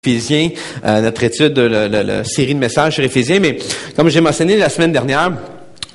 Éphésiens, notre étude de la série de messages sur Éphésiens, mais comme j'ai mentionné la semaine dernière,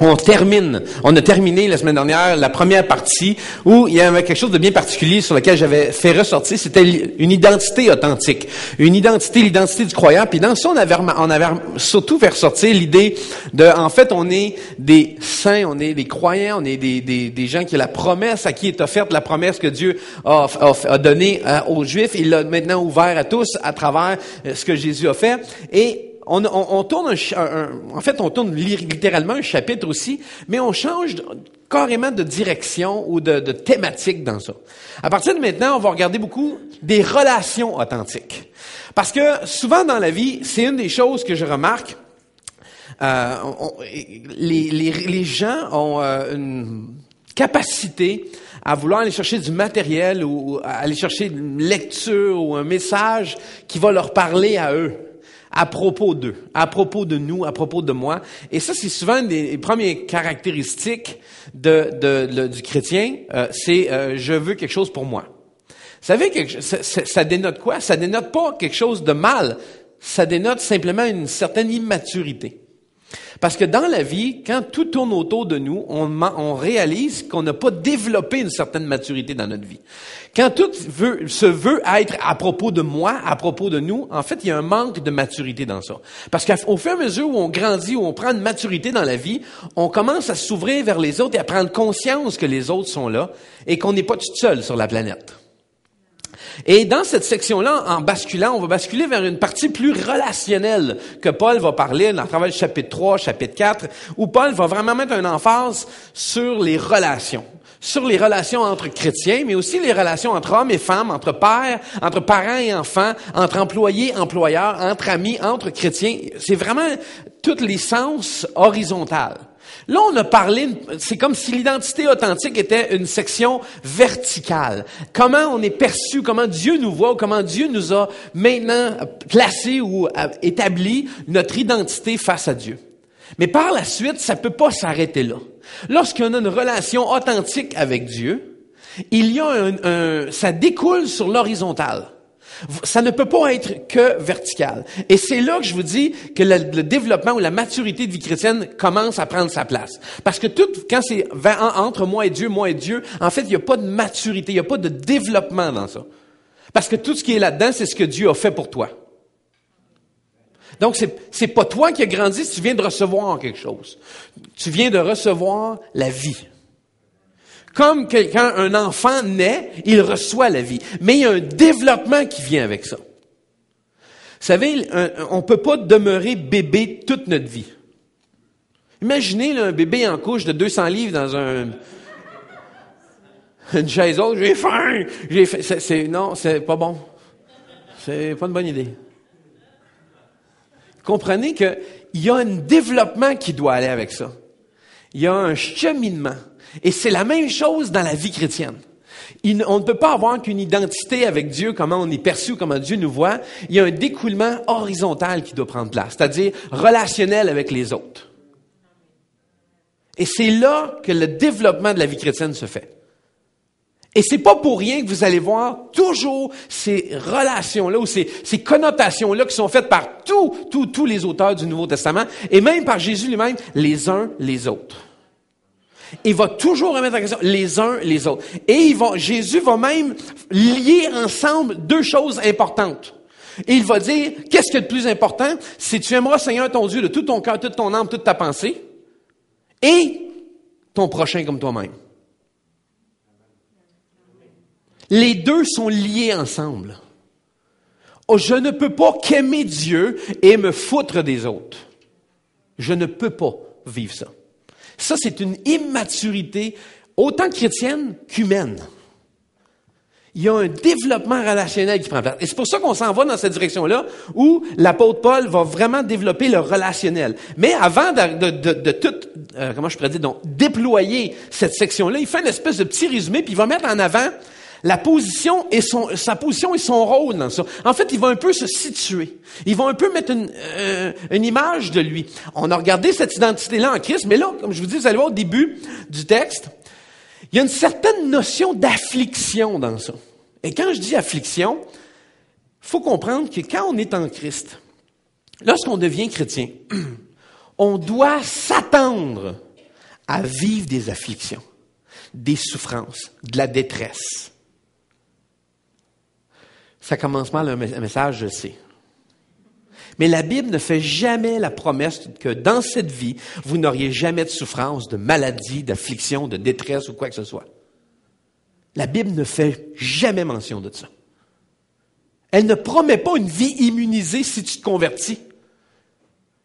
on a terminé la semaine dernière la première partie où il y avait quelque chose de bien particulier sur lequel j'avais fait ressortir, c'était une identité authentique, l'identité du croyant. Puis dans ça, on avait surtout fait ressortir l'idée de, en fait, on est des saints, on est des croyants, on est des gens qui ont la promesse, à qui est offerte la promesse que Dieu a donnée aux Juifs. Il l'a maintenant ouvert à tous à travers ce que Jésus a fait. Et on tourne on tourne littéralement un chapitre aussi, mais on change carrément de direction ou de thématique dans ça. À partir de maintenant, on va regarder beaucoup des relations authentiques. Parce que souvent dans la vie, c'est une des choses que je remarque, les gens ont une capacité à vouloir aller chercher du matériel ou aller chercher une lecture ou un message qui va leur parler à eux. À propos d'eux, à propos de nous, à propos de moi. Et ça, c'est souvent une des premières caractéristiques du chrétien, c'est je veux quelque chose pour moi. Vous savez, ça dénote quoi? Ça dénote pas quelque chose de mal, ça dénote simplement une certaine immaturité. Parce que dans la vie, quand tout tourne autour de nous, on réalise qu'on n'a pas développé une certaine maturité dans notre vie. Quand tout se veut être à propos de moi, à propos de nous, en fait, il y a un manque de maturité dans ça. Parce qu'au fur et à mesure où on grandit, où on prend une maturité dans la vie, on commence à s'ouvrir vers les autres et à prendre conscience que les autres sont là et qu'on n'est pas tout seul sur la planète. Et dans cette section-là, en basculant, on va basculer vers une partie plus relationnelle que Paul va parler à travers le chapitre 3, chapitre 4, où Paul va vraiment mettre une emphase sur les relations entre chrétiens, mais aussi les relations entre hommes et femmes, entre pères, entre parents et enfants, entre employés, employeurs, entre amis, entre chrétiens. C'est vraiment tous les sens horizontaux. Là, on a parlé, c'est comme si l'identité authentique était une section verticale. Comment on est perçu, comment Dieu nous voit, comment Dieu nous a maintenant placé ou établi notre identité face à Dieu. Mais par la suite, ça peut pas s'arrêter là. Lorsqu'on a une relation authentique avec Dieu, il y a ça découle sur l'horizontale. Ça ne peut pas être que vertical. Et c'est là que je vous dis que le développement ou la maturité de vie chrétienne commence à prendre sa place. Parce que quand c'est entre moi et Dieu, en fait, il n'y a pas de maturité, il n'y a pas de développement dans ça. Parce que tout ce qui est là-dedans, c'est ce que Dieu a fait pour toi. Donc, c'est pas toi qui as grandi si tu viens de recevoir quelque chose. Tu viens de recevoir la vie. Comme quand un enfant naît, il reçoit la vie. Mais il y a un développement qui vient avec ça. Vous savez, on peut pas demeurer bébé toute notre vie. Imaginez là, un bébé en couche de 200 livres dans une chaise haute. J'ai faim! Non, c'est pas bon. C'est pas une bonne idée. Comprenez qu'il y a un développement qui doit aller avec ça. Il y a un cheminement. Et c'est la même chose dans la vie chrétienne. On ne peut pas avoir qu'une identité avec Dieu, comment on est perçu, comment Dieu nous voit. Il y a un découlement horizontal qui doit prendre place, c'est-à-dire relationnel avec les autres. Et c'est là que le développement de la vie chrétienne se fait. Et c'est pas pour rien que vous allez voir toujours ces relations-là ou ces connotations-là qui sont faites par tous les auteurs du Nouveau Testament et même par Jésus lui-même, les uns les autres. Il va toujours remettre en question les uns les autres. Et Jésus va même lier ensemble deux choses importantes. Et il va dire, qu'est-ce qui est le plus important? C'est tu aimeras Seigneur ton Dieu de tout ton cœur, toute ton âme, toute ta pensée, et ton prochain comme toi-même. Les deux sont liés ensemble. Oh, je ne peux pas qu'aimer Dieu et me foutre des autres. Je ne peux pas vivre ça. Ça, c'est une immaturité autant chrétienne qu'humaine. Il y a un développement relationnel qui prend place. Et c'est pour ça qu'on s'en va dans cette direction-là, où l'apôtre Paul va vraiment développer le relationnel. Mais avant de tout, déployer cette section-là, il fait une espèce de petit résumé, puis il va mettre en avant sa position et son rôle dans ça. En fait, il va un peu se situer. Il va un peu mettre une image de lui. On a regardé cette identité-là en Christ, mais là, comme je vous dis, vous allez voir au début du texte, il y a une certaine notion d'affliction dans ça. Et quand je dis affliction, faut comprendre que quand on est en Christ, lorsqu'on devient chrétien, on doit s'attendre à vivre des afflictions, des souffrances, de la détresse. Ça commence mal un message, je sais. Mais la Bible ne fait jamais la promesse que dans cette vie, vous n'auriez jamais de souffrance, de maladie, d'affliction, de détresse ou quoi que ce soit. La Bible ne fait jamais mention de ça. Elle ne promet pas une vie immunisée si tu te convertis.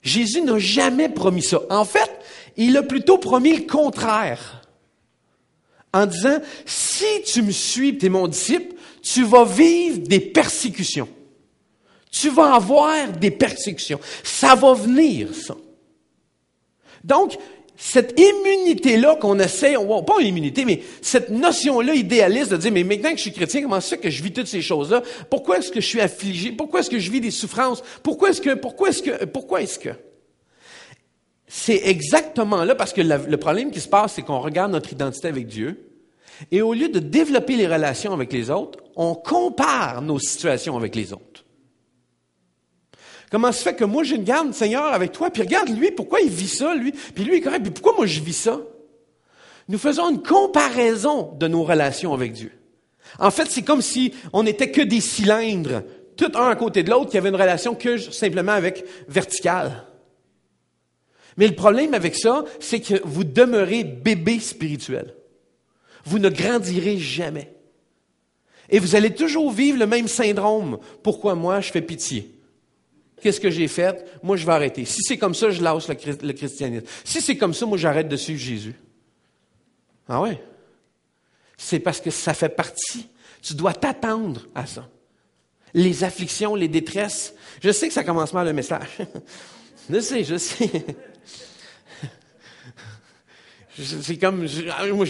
Jésus n'a jamais promis ça. En fait, il a plutôt promis le contraire. En disant, si tu me suis, tu es mon disciple, tu vas vivre des persécutions. Tu vas avoir des persécutions. Ça va venir, ça. Donc, cette immunité-là qu'on essaie, pas une immunité, mais cette notion-là idéaliste de dire, mais maintenant que je suis chrétien, comment c'est que je vis toutes ces choses-là? Pourquoi est-ce que je suis affligé? Pourquoi est-ce que je vis des souffrances? Pourquoi est-ce que? C'est exactement là, parce que le problème qui se passe, c'est qu'on regarde notre identité avec Dieu, et au lieu de développer les relations avec les autres, on compare nos situations avec les autres. Comment se fait que moi, j'ai une garde, Seigneur, avec toi, puis regarde lui, pourquoi il vit ça, lui, puis lui est correct, puis pourquoi moi je vis ça? Nous faisons une comparaison de nos relations avec Dieu. En fait, c'est comme si on n'était que des cylindres, tout un à côté de l'autre, qui avaient une relation que simplement avec verticale. Mais le problème avec ça, c'est que vous demeurez bébé spirituel. Vous ne grandirez jamais. Et vous allez toujours vivre le même syndrome. Pourquoi moi, je fais pitié? Qu'est-ce que j'ai fait? Moi, je vais arrêter. Si c'est comme ça, je lâche le christianisme. Si c'est comme ça, moi, j'arrête de suivre Jésus. Ah ouais? C'est parce que ça fait partie. Tu dois t'attendre à ça. Les afflictions, les détresses. Je sais que ça commence mal le message. Je sais. C'est comme,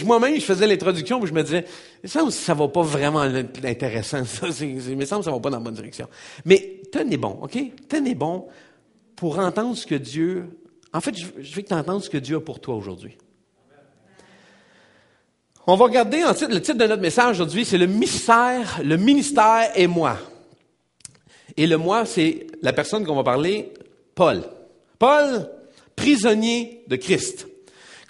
moi-même, je faisais l'introduction, puis je me disais, ça va pas vraiment être intéressant, ça. Il me semble que ça va pas dans la bonne direction. Mais tenez bon, OK? Tenez bon pour entendre ce que Dieu... En fait, je veux que tu entendes ce que Dieu a pour toi aujourd'hui. On va regarder ensuite le titre de notre message aujourd'hui, c'est le ministère et moi. Et le moi, c'est la personne qu'on va parler, Paul. Paul, prisonnier de Christ.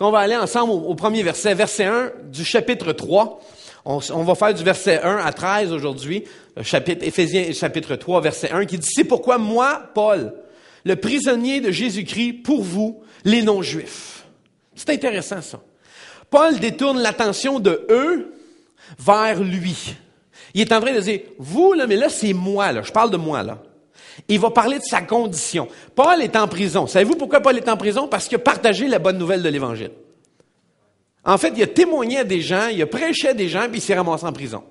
On va aller ensemble au premier verset 1 du chapitre 3. On va faire du verset 1 à 13 aujourd'hui, Éphésiens chapitre 3, verset 1, qui dit « C'est pourquoi moi, Paul, le prisonnier de Jésus-Christ, pour vous, les non-juifs. » C'est intéressant, ça. Paul détourne l'attention de eux vers lui. Il est en train de dire « Vous, là, mais là, c'est moi, là. Je parle de moi, là. » Il va parler de sa condition. Paul est en prison. Savez-vous pourquoi Paul est en prison? Parce qu'il a partagé la bonne nouvelle de l'Évangile. En fait, il a témoigné à des gens, il a prêché à des gens, puis il s'est ramassé en prison.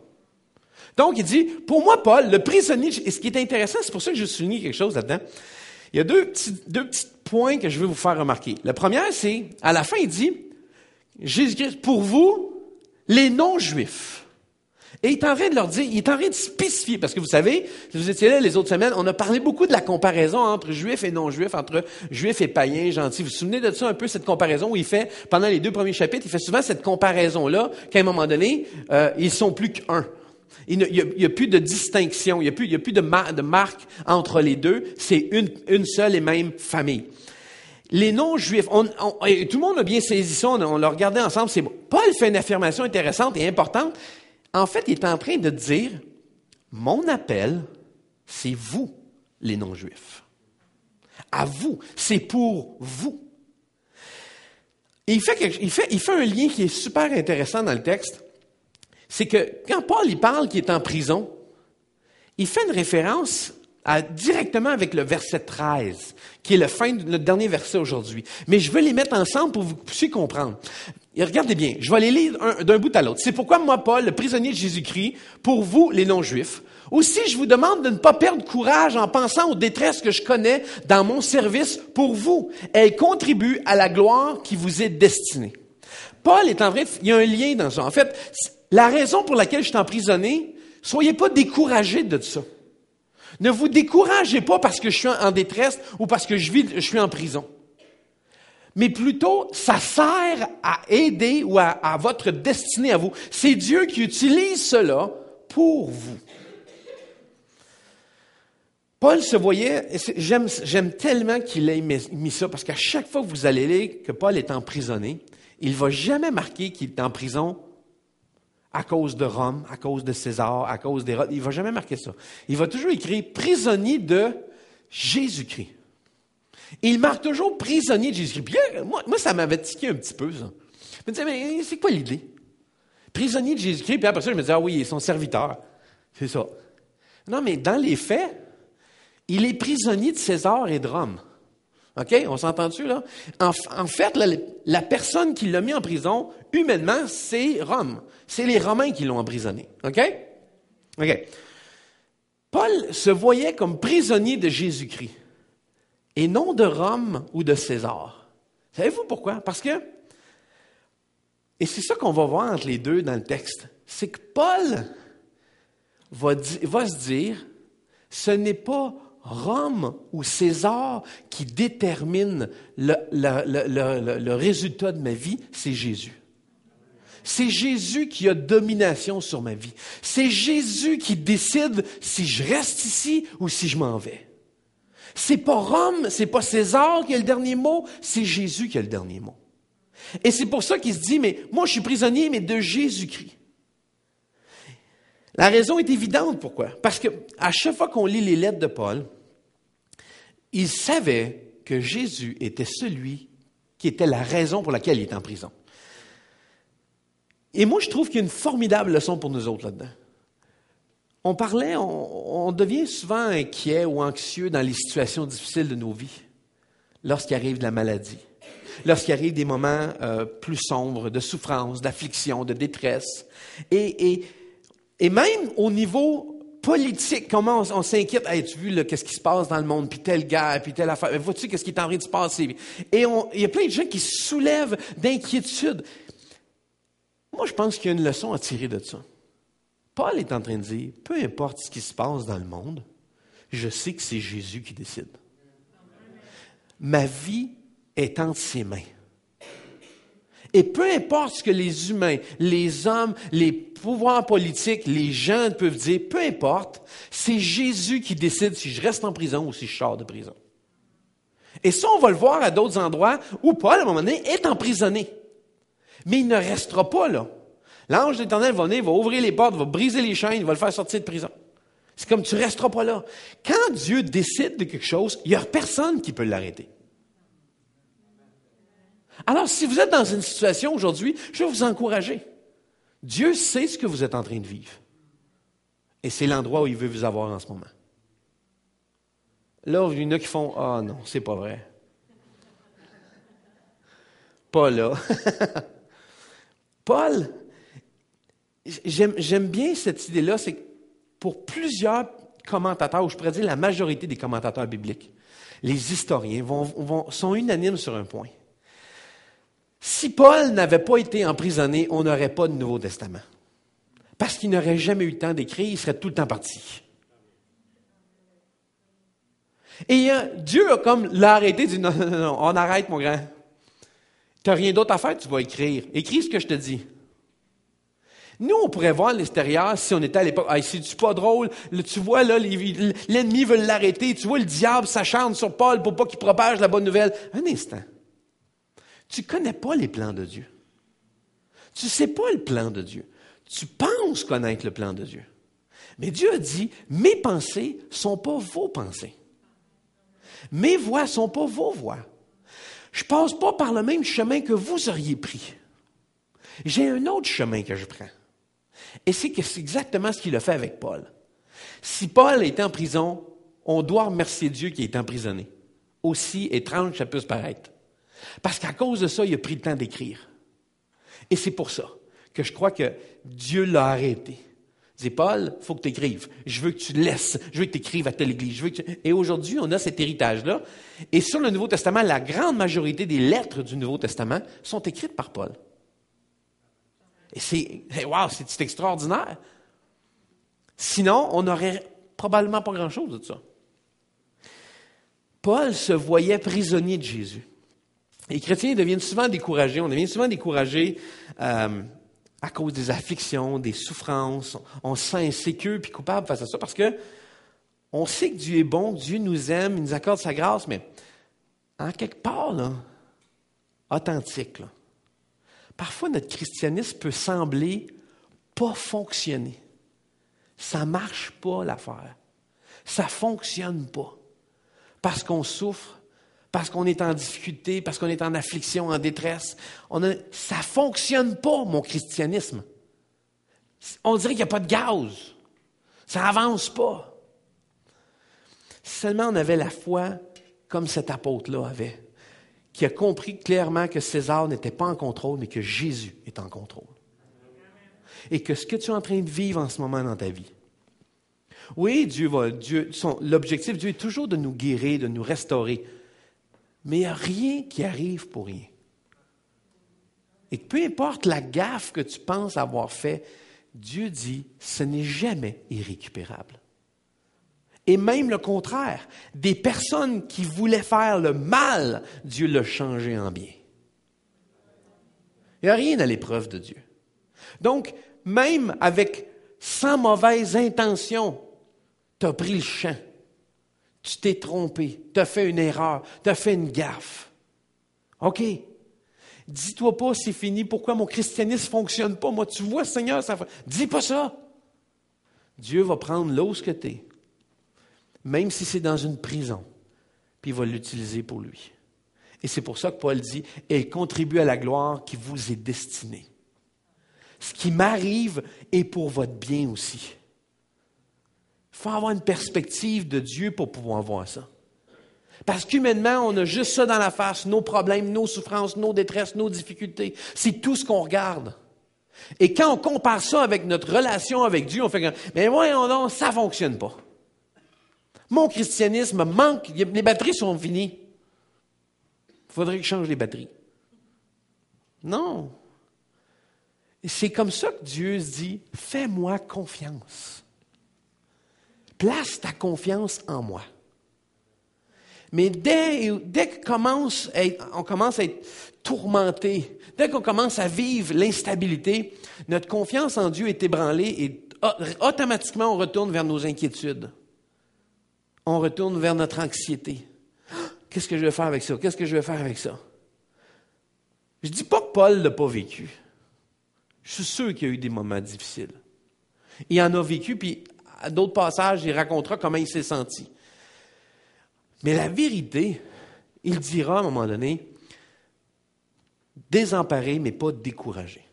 Donc, il dit, pour moi, Paul, le prisonnier, et ce qui est intéressant, c'est pour ça que je souligne quelque chose là-dedans. Il y a deux petits points que je veux vous faire remarquer. Le premier, c'est, à la fin, il dit, Jésus-Christ, pour vous, les non-juifs. Et il est en train de leur dire, il est en train de spécifier, parce que vous savez, si vous étiez là les autres semaines, on a parlé beaucoup de la comparaison entre juifs et non-juifs, entre juifs et païens, gentils. Vous vous souvenez de ça un peu, cette comparaison où il fait, pendant les 2 premiers chapitres, il fait souvent cette comparaison-là, qu'à un moment donné, ils sont plus qu'un. Il y a plus de distinction, il y a plus de marque entre les deux, c'est une seule et même famille. Les non-juifs, et tout le monde a bien saisi ça, on l'a regardé ensemble, c'est bon. Paul fait une affirmation intéressante et importante. En fait, il est en train de dire, mon appel, c'est vous, les non-juifs. À vous, c'est pour vous. Et il fait un lien qui est super intéressant dans le texte. C'est que quand Paul il parle qu'il est en prison, il fait une référence directement avec le verset 13, qui est le dernier verset aujourd'hui. Mais je veux les mettre ensemble pour que vous puissiez comprendre. Et regardez bien, je vais les lire d'un bout à l'autre. C'est pourquoi moi, Paul, le prisonnier de Jésus-Christ, pour vous, les non-juifs, aussi je vous demande de ne pas perdre courage en pensant aux détresses que je connais dans mon service pour vous. Elles contribuent à la gloire qui vous est destinée. Paul est en train il y a un lien dans ça. En fait, la raison pour laquelle je suis emprisonné, soyez pas découragés de ça. Ne vous découragez pas parce que je suis en détresse ou parce que je suis en prison. Mais plutôt, ça sert à aider ou à votre destinée à vous. C'est Dieu qui utilise cela pour vous. Paul se voyait, j'aime tellement qu'il ait mis ça, parce qu'à chaque fois que vous allez lire que Paul est emprisonné, il ne va jamais marquer qu'il est en prison à cause de Rome, à cause de César, à cause d'Hérode. Il ne va jamais marquer ça. Il va toujours écrire « prisonnier de Jésus-Christ ». Il marque toujours « prisonnier de Jésus-Christ ». Puis là, moi, ça m'avait tiqué un petit peu, ça. Je me disais, mais c'est quoi l'idée? Prisonnier de Jésus-Christ, puis après ça, je me disais, ah oui, il est son serviteur. C'est ça. Non, mais dans les faits, il est prisonnier de César et de Rome. OK? On s'entend-tu, là? En fait, la personne qui l'a mis en prison, humainement, c'est Rome. C'est les Romains qui l'ont emprisonné. OK? OK. Paul se voyait comme prisonnier de Jésus-Christ et non de Rome ou de César. Savez-vous pourquoi? Parce que, et c'est ça qu'on va voir entre les deux dans le texte, c'est que Paul va se dire, ce n'est pas Rome ou César qui détermine le résultat de ma vie, c'est Jésus. C'est Jésus qui a domination sur ma vie. C'est Jésus qui décide si je reste ici ou si je m'en vais. C'est pas Rome, c'est pas César qui a le dernier mot, c'est Jésus qui a le dernier mot. Et c'est pour ça qu'il se dit, mais moi je suis prisonnier, mais de Jésus-Christ. La raison est évidente, pourquoi? Parce que à chaque fois qu'on lit les lettres de Paul, il savait que Jésus était celui qui était la raison pour laquelle il est en prison. Et moi, je trouve qu'il y a une formidable leçon pour nous autres là-dedans. On devient souvent inquiet ou anxieux dans les situations difficiles de nos vies, lorsqu'il arrive de la maladie, lorsqu'il arrive des moments plus sombres, de souffrance, d'affliction, de détresse. Et même au niveau politique, comment on s'inquiète. Hey, tu as vu là, qu'est-ce qui se passe dans le monde, puis telle guerre, puis telle affaire. Vois-tu qu'est-ce qui est en train de se passer? Et il y a plein de gens qui se soulèvent d'inquiétude. Moi, je pense qu'il y a une leçon à tirer de ça. Paul est en train de dire, peu importe ce qui se passe dans le monde, je sais que c'est Jésus qui décide. Ma vie est entre ses mains. Et peu importe ce que les humains, les hommes, les pouvoirs politiques, les gens peuvent dire, peu importe, c'est Jésus qui décide si je reste en prison ou si je sors de prison. Et ça, on va le voir à d'autres endroits où Paul, à un moment donné, est emprisonné. Mais il ne restera pas là. L'ange de l'Éternel va venir, va ouvrir les portes, va briser les chaînes, il va le faire sortir de prison. C'est comme tu ne resteras pas là. Quand Dieu décide de quelque chose, il n'y a personne qui peut l'arrêter. Alors, si vous êtes dans une situation aujourd'hui, je vais vous encourager. Dieu sait ce que vous êtes en train de vivre. Et c'est l'endroit où il veut vous avoir en ce moment. Là, il y en a qui font « Ah non, c'est pas vrai. » Pas là. Paul, j'aime bien cette idée-là, c'est que pour plusieurs commentateurs, ou je pourrais dire la majorité des commentateurs bibliques, les historiens sont unanimes sur un point. Si Paul n'avait pas été emprisonné, on n'aurait pas de Nouveau Testament. Parce qu'il n'aurait jamais eu le temps d'écrire, il serait tout le temps parti. Et Dieu a comme l'arrêté, dit non, on arrête mon grand. Tu n'as rien d'autre à faire, tu vas écrire. Écris ce que je te dis. Nous, on pourrait voir l'extérieur si on était à l'époque. « Ah, c'est-tu pas drôle? Tu vois, là, l'ennemi veut l'arrêter. Tu vois, le diable s'acharne sur Paul pour pas qu'il propage la bonne nouvelle. » Un instant. Tu ne connais pas les plans de Dieu. Tu ne sais pas le plan de Dieu. Tu penses connaître le plan de Dieu. Mais Dieu a dit, mes pensées ne sont pas vos pensées. Mes voies ne sont pas vos voies. Je ne passe pas par le même chemin que vous auriez pris. J'ai un autre chemin que je prends. Et c'est exactement ce qu'il a fait avec Paul. Si Paul était en prison, on doit remercier Dieu qui est emprisonné. Aussi étrange que ça peut se paraître. Parce qu'à cause de ça, il a pris le temps d'écrire. Et c'est pour ça que je crois que Dieu l'a arrêté. Il dit, Paul, il faut que tu écrives. Je veux que tu laisses. Je veux que tu écrives à telle église. Et aujourd'hui, on a cet héritage-là. Et sur le Nouveau Testament, la grande majorité des lettres du Nouveau Testament sont écrites par Paul. Et c'est extraordinaire. Sinon, on n'aurait probablement pas grand-chose de ça. Paul se voyait prisonnier de Jésus. Les chrétiens deviennent souvent découragés. On devient souvent découragés à cause des afflictions, des souffrances. On se sent insécure puis coupable face à ça parce que On sait que Dieu est bon, que Dieu nous aime, il nous accorde sa grâce, mais en quelque part, là, authentique, là, parfois notre christianisme peut sembler pas fonctionner. Ça marche pas l'affaire. Ça fonctionne pas. Parce qu'on souffre, parce qu'on est en difficulté, parce qu'on est en affliction, en détresse. Ça fonctionne pas, mon christianisme. On dirait qu'il n'y a pas de gaz. Ça avance pas. Si seulement on avait la foi comme cet apôtre-là avait, qui a compris clairement que César n'était pas en contrôle, mais que Jésus est en contrôle. Et que ce que tu es en train de vivre en ce moment dans ta vie, oui, l'objectif de Dieu est toujours de nous guérir, de nous restaurer. Mais il n'y a rien qui arrive pour rien. Et peu importe la gaffe que tu penses avoir fait, Dieu dit, ce n'est jamais irrécupérable. Et même le contraire, des personnes qui voulaient faire le mal, Dieu l'a changé en bien. Il n'y a rien à l'épreuve de Dieu. Donc, même avec sans mauvaise intention, tu as pris le champ, tu t'es trompé, tu as fait une erreur, tu as fait une gaffe. OK. Dis-toi pas, c'est fini, pourquoi mon christianisme ne fonctionne pas? Moi, tu vois, Seigneur, ça fait... Dis pas ça. Dieu va prendre l'os que tu es, même si c'est dans une prison, puis il va l'utiliser pour lui. Et c'est pour ça que Paul dit, « Et contribue à la gloire qui vous est destinée. » Ce qui m'arrive est pour votre bien aussi. Il faut avoir une perspective de Dieu pour pouvoir voir ça. Parce qu'humainement, on a juste ça dans la face, nos problèmes, nos souffrances, nos détresses, nos difficultés. C'est tout ce qu'on regarde. Et quand on compare ça avec notre relation avec Dieu, on fait que, mais voyons donc, ça ne fonctionne pas. Mon christianisme manque, les batteries sont finies. Il faudrait que je change les batteries. Non. C'est comme ça que Dieu se dit, fais-moi confiance. Place ta confiance en moi. Mais dès qu'on commence à être tourmenté, dès qu'on commence à vivre l'instabilité, notre confiance en Dieu est ébranlée et automatiquement on retourne vers nos inquiétudes. On retourne vers notre anxiété. Qu'est-ce que je vais faire avec ça? Qu'est-ce que je vais faire avec ça? Je ne dis pas que Paul ne l'a pas vécu. Je suis sûr qu'il y a eu des moments difficiles. Il en a vécu, puis à d'autres passages, il racontera comment il s'est senti. Mais la vérité, il dira à un moment donné, désemparé, mais pas découragé.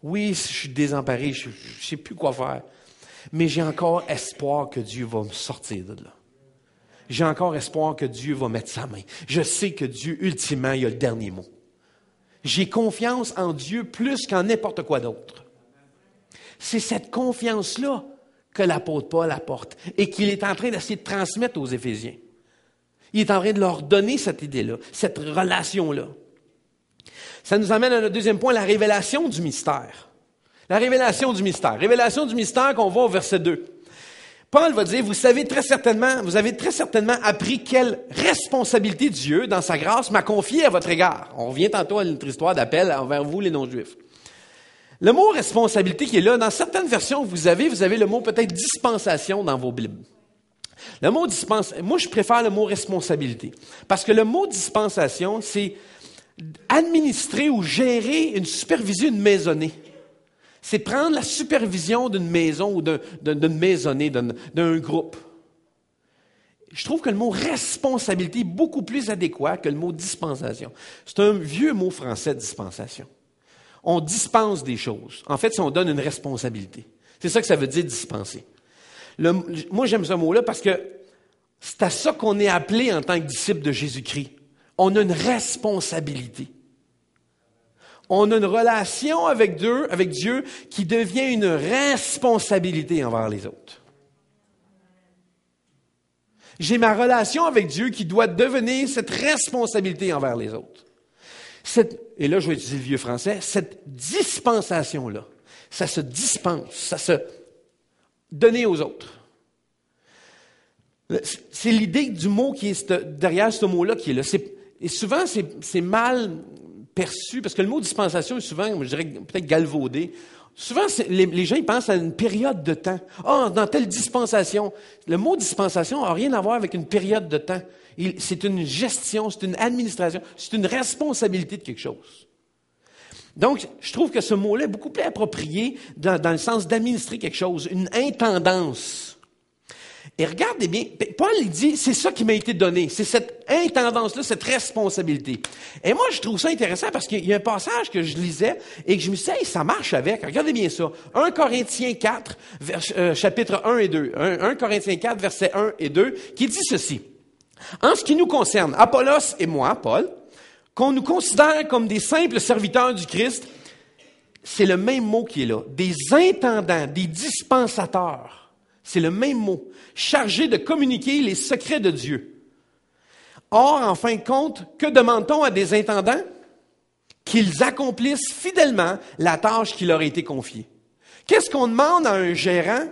Oui, je suis désemparé, je ne sais plus quoi faire, mais j'ai encore espoir que Dieu va me sortir de là. J'ai encore espoir que Dieu va mettre sa main. Je sais que Dieu, ultimement, il a le dernier mot. J'ai confiance en Dieu plus qu'en n'importe quoi d'autre. C'est cette confiance-là que l'apôtre Paul apporte et qu'il est en train d'essayer de transmettre aux Éphésiens. Il est en train de leur donner cette idée-là, cette relation-là. Ça nous amène à notre deuxième point, la révélation du mystère. La révélation du mystère. Révélation du mystère qu'on voit au verset 2. Paul va dire, vous avez très certainement appris quelle responsabilité Dieu, dans sa grâce, m'a confiée à votre égard. On revient tantôt à notre histoire d'appel envers vous, les non-juifs. Le mot responsabilité qui est là, dans certaines versions, vous avez le mot peut-être dispensation dans vos Bibles. Le mot dispensation, moi je préfère le mot responsabilité. Parce que le mot dispensation, c'est administrer ou gérer une supervision, une maisonnée. C'est prendre la supervision d'une maison ou d'une maisonnée, d'un groupe. Je trouve que le mot responsabilité est beaucoup plus adéquat que le mot dispensation. C'est un vieux mot français, dispensation. On dispense des choses. En fait, si on donne une responsabilité. C'est ça que ça veut dire dispenser. Moi, j'aime ce mot-là parce que c'est à ça qu'on est appelé en tant que disciple de Jésus-Christ. On a une responsabilité. On a une relation avec Dieu qui devient une responsabilité envers les autres. J'ai ma relation avec Dieu qui doit devenir cette responsabilité envers les autres. Et là, je vais utiliser le vieux français, cette dispensation-là, ça se dispense, ça se donner aux autres. C'est l'idée du mot qui est derrière ce mot-là qui est là. Et souvent, c'est mal perçu, parce que le mot dispensation est souvent, je dirais, peut-être galvaudé. Souvent, les gens ils pensent à une période de temps. Dans telle dispensation. Le mot dispensation n'a rien à voir avec une période de temps. C'est une gestion, c'est une administration, c'est une responsabilité de quelque chose. Donc, je trouve que ce mot-là est beaucoup plus approprié dans le sens d'administrer quelque chose, une intendance. Et regardez bien, Paul il dit, c'est ça qui m'a été donné, c'est cette intendance-là, cette responsabilité. Et moi, je trouve ça intéressant parce qu'il y a un passage que je lisais et que je me disais, hey, ça marche avec. Regardez bien ça. 1 Corinthiens 4, chapitre 1 et 2. 1 Corinthiens 4, versets 1 et 2, qui dit ceci. En ce qui nous concerne, Apollos et moi, Paul, qu'on nous considère comme des simples serviteurs du Christ, c'est le même mot qui est là. Des intendants, des dispensateurs. C'est le même mot. Chargés de communiquer les secrets de Dieu. Or, en fin de compte, que demande-t-on à des intendants? Qu'ils accomplissent fidèlement la tâche qui leur a été confiée. Qu'est-ce qu'on demande à un gérant?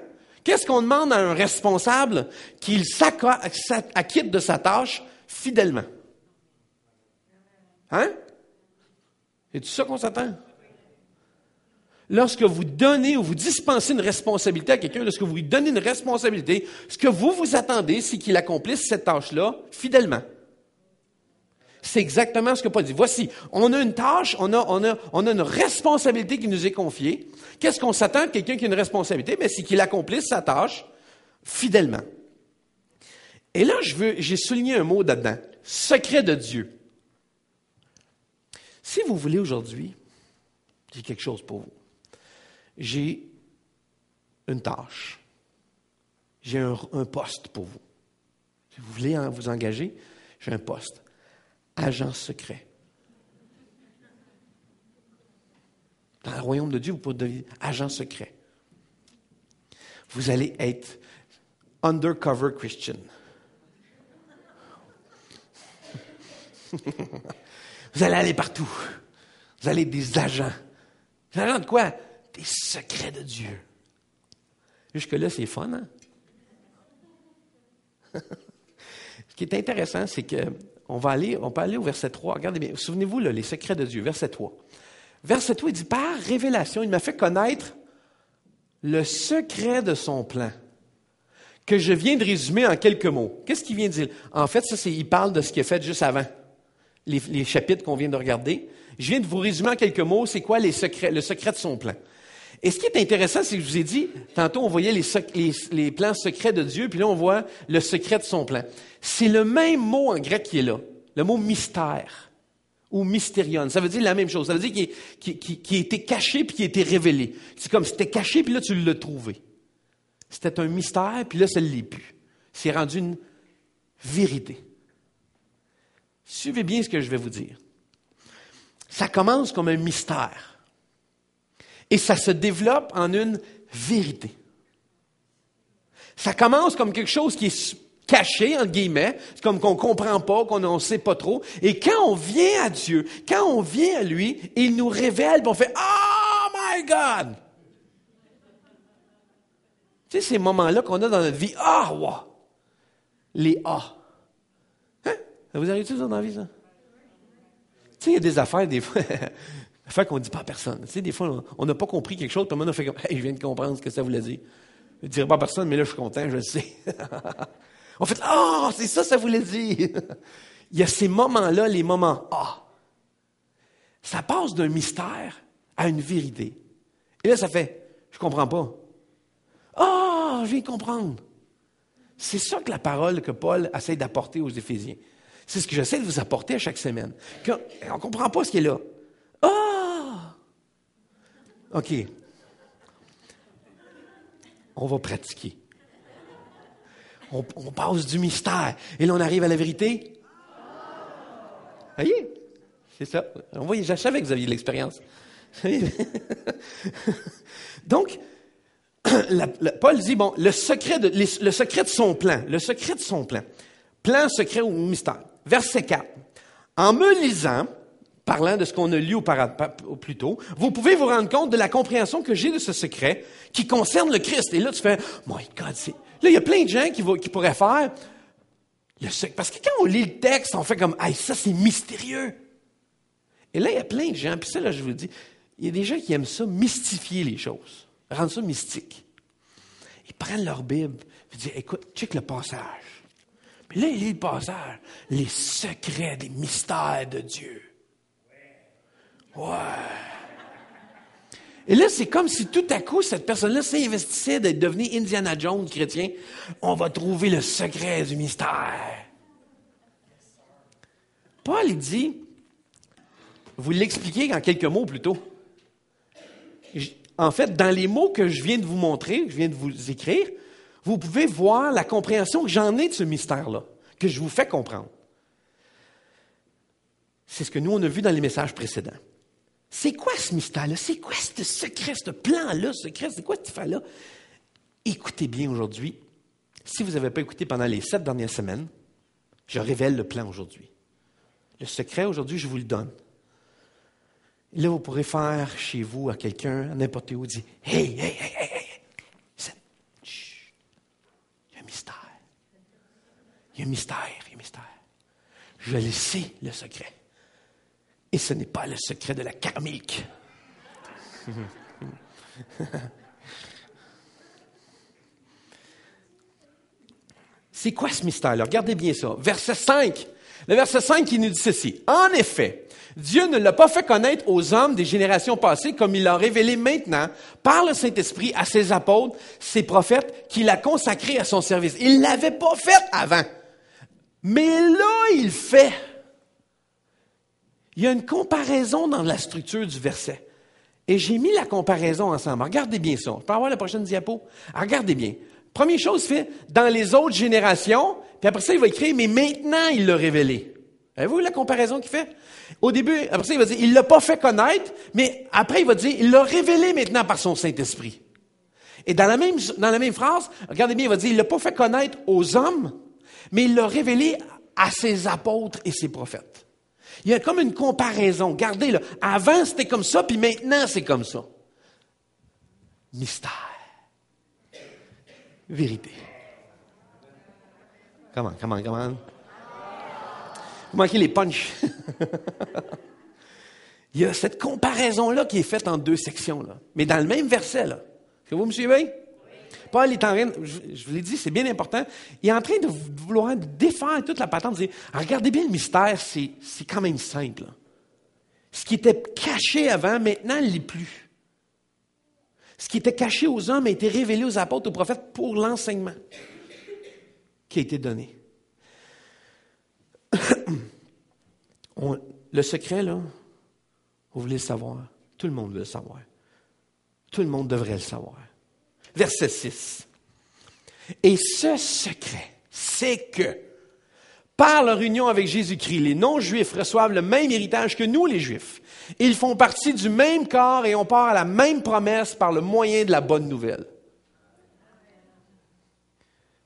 Qu'est-ce qu'on demande à un responsable? Qu'il s'acquitte de sa tâche fidèlement. Hein? C'est tout ça qu'on s'attend? Lorsque vous donnez ou vous dispensez une responsabilité à quelqu'un, lorsque vous lui donnez une responsabilité, ce que vous attendez, c'est qu'il accomplisse cette tâche-là fidèlement. C'est exactement ce que Paul dit. Voici, on a une tâche, on a une responsabilité qui nous est confiée. Qu'est-ce qu'on s'attend de quelqu'un qui a une responsabilité? Bien, c'est qu'il accomplisse sa tâche fidèlement. Et là, j'ai souligné un mot là-dedans. Secret de Dieu. Si vous voulez aujourd'hui, j'ai quelque chose pour vous. J'ai une tâche. J'ai un poste pour vous. Si vous voulez vous engager, j'ai un poste. Agent secret. Dans le royaume de Dieu, vous pouvez devenir agent secret. Vous allez être undercover Christian. Vous allez aller partout. Vous allez être des agents. Des agents de quoi? Des secrets de Dieu. Jusque-là, c'est fun, hein? Ce qui est intéressant, c'est que on peut aller au verset 3. Regardez bien. Souvenez-vous, là, les secrets de Dieu, verset 3. Verset 3, il dit, par révélation, il m'a fait connaître le secret de son plan, que je viens de résumer en quelques mots. Qu'est-ce qu'il vient de dire? En fait, il parle de ce qui est fait juste avant. Les chapitres qu'on vient de regarder. Je viens de vous résumer en quelques mots, c'est quoi le secret de son plan. Et ce qui est intéressant, c'est que je vous ai dit, tantôt on voyait les plans secrets de Dieu, puis là on voit le secret de son plan. C'est le même mot en grec qui est là, le mot mystère, ou mystérion. Ça veut dire la même chose, ça veut dire qu'il a été caché puis qui a été révélé. C'est comme c'était caché puis là tu l'as trouvé. C'était un mystère puis là ça ne l'est plus. C'est rendu une vérité. Suivez bien ce que je vais vous dire. Ça commence comme un mystère. Et ça se développe en une vérité. Ça commence comme quelque chose qui est caché, entre guillemets, c'est comme qu'on ne comprend pas, qu'on ne sait pas trop. Et quand on vient à Dieu, quand on vient à lui, il nous révèle, puis on fait « Oh my God! » Tu sais, ces moments-là qu'on a dans notre vie, « Ah, wow! » Les « Ah ». Hein? Ça vous arrive-tu ça dans la vie, ça? Tu sais, il y a des affaires, des fois... Affaire qu'on ne dit pas à personne. Tu sais, des fois, on n'a pas compris quelque chose, puis on a fait comme, hey, je viens de comprendre ce que ça voulait dire. Je ne dirai pas à personne, mais là, je suis content, je le sais. On fait, c'est ça, ça voulait dire. Il y a ces moments-là, les moments, ça passe d'un mystère à une vérité. Et là, ça fait, je comprends pas. Je viens de comprendre. C'est ça que la parole que Paul essaie d'apporter aux Éphésiens. C'est ce que j'essaie de vous apporter à chaque semaine. On ne comprend pas ce qui est là. OK. On va pratiquer. On passe du mystère. Et là, on arrive à la vérité. Voyez? C'est ça. Je savais que vous aviez de l'expérience. Donc, Paul dit, le secret de son plan. Le secret de son plan. Plan, secret ou mystère. Verset 4. En me lisant... Parlant de ce qu'on a lu plus tôt, vous pouvez vous rendre compte de la compréhension que j'ai de ce secret qui concerne le Christ. Et là, tu fais, my God, là, il y a plein de gens qui pourraient faire le secret. Parce que quand on lit le texte, on fait comme, ça, c'est mystérieux. Et là, il y a plein de gens, puis ça, là, je vous le dis, Il y a des gens qui aiment ça, mystifier les choses, rendre ça mystique. Ils prennent leur Bible, ils disent, écoute, check le passage. Puis là, il lit le passage. Les secrets des mystères de Dieu. Ouais. Et là, c'est comme si tout à coup, cette personne-là s'investissait de devenir Indiana Jones chrétien. On va trouver le secret du mystère. Paul, il dit, vous l'expliquez en quelques mots plutôt. En fait, dans les mots que je viens de vous montrer, que je viens de vous écrire, vous pouvez voir la compréhension que j'en ai de ce mystère-là, que je vous fais comprendre. C'est ce que nous, on a vu dans les messages précédents. C'est quoi ce mystère-là? C'est quoi ce secret, ce plan-là, ce secret? C'est quoi cette affaire-là? Écoutez bien aujourd'hui. Si vous n'avez pas écouté pendant les 7 dernières semaines, je révèle le plan aujourd'hui. Le secret, aujourd'hui, je vous le donne. Et là, vous pourrez faire chez vous à quelqu'un, à n'importe où, dire « Hey, hey, hey, hey, hey! Chut! Il y a un mystère. Il y a un mystère, il y a un mystère. Je le sais, le secret. Et ce n'est pas le secret de la karmique. » C'est quoi ce mystère-là? Regardez bien ça. Verset 5. Le verset 5 qui nous dit ceci. « En effet, Dieu ne l'a pas fait connaître aux hommes des générations passées comme il l'a révélé maintenant par le Saint-Esprit à ses apôtres, ses prophètes, qu'il a consacrés à son service. » Il ne l'avait pas fait avant. Mais là, il fait. Il y a une comparaison dans la structure du verset. Et j'ai mis la comparaison ensemble. Regardez bien ça. Je peux avoir la prochaine diapo? Regardez bien. Première chose, fait dans les autres générations, puis après ça, il va écrire, mais maintenant, il l'a révélé. Avez-vous la comparaison qu'il fait? Au début, après ça, il va dire, il ne l'a pas fait connaître, mais après, il va dire, il l'a révélé maintenant par son Saint-Esprit. Et dans la même phrase, regardez bien, il va dire, il ne l'a pas fait connaître aux hommes, mais il l'a révélé à ses apôtres et ses prophètes. Il y a comme une comparaison. Regardez, là, avant, c'était comme ça, puis maintenant, c'est comme ça. Mystère. Vérité. Comment? Vous manquez les punchs. Il y a cette comparaison-là qui est faite en 2 sections, là. Mais dans le même verset, là. Est-ce que vous me suivez? Oui. Paul est en train, je vous l'ai dit, c'est bien important, il est en train de vouloir défaire toute la patente, de dire, regardez bien le mystère, c'est quand même simple. Là. Ce qui était caché avant, maintenant, il ne l'est plus. Ce qui était caché aux hommes a été révélé aux apôtres, aux prophètes pour l'enseignement qui a été donné. Le secret, là, vous voulez le savoir. Tout le monde veut le savoir. Tout le monde devrait le savoir. Verset 6. Et ce secret, c'est que, par leur union avec Jésus-Christ, les non-juifs reçoivent le même héritage que nous, les Juifs. Ils font partie du même corps et on part à la même promesse par le moyen de la bonne nouvelle.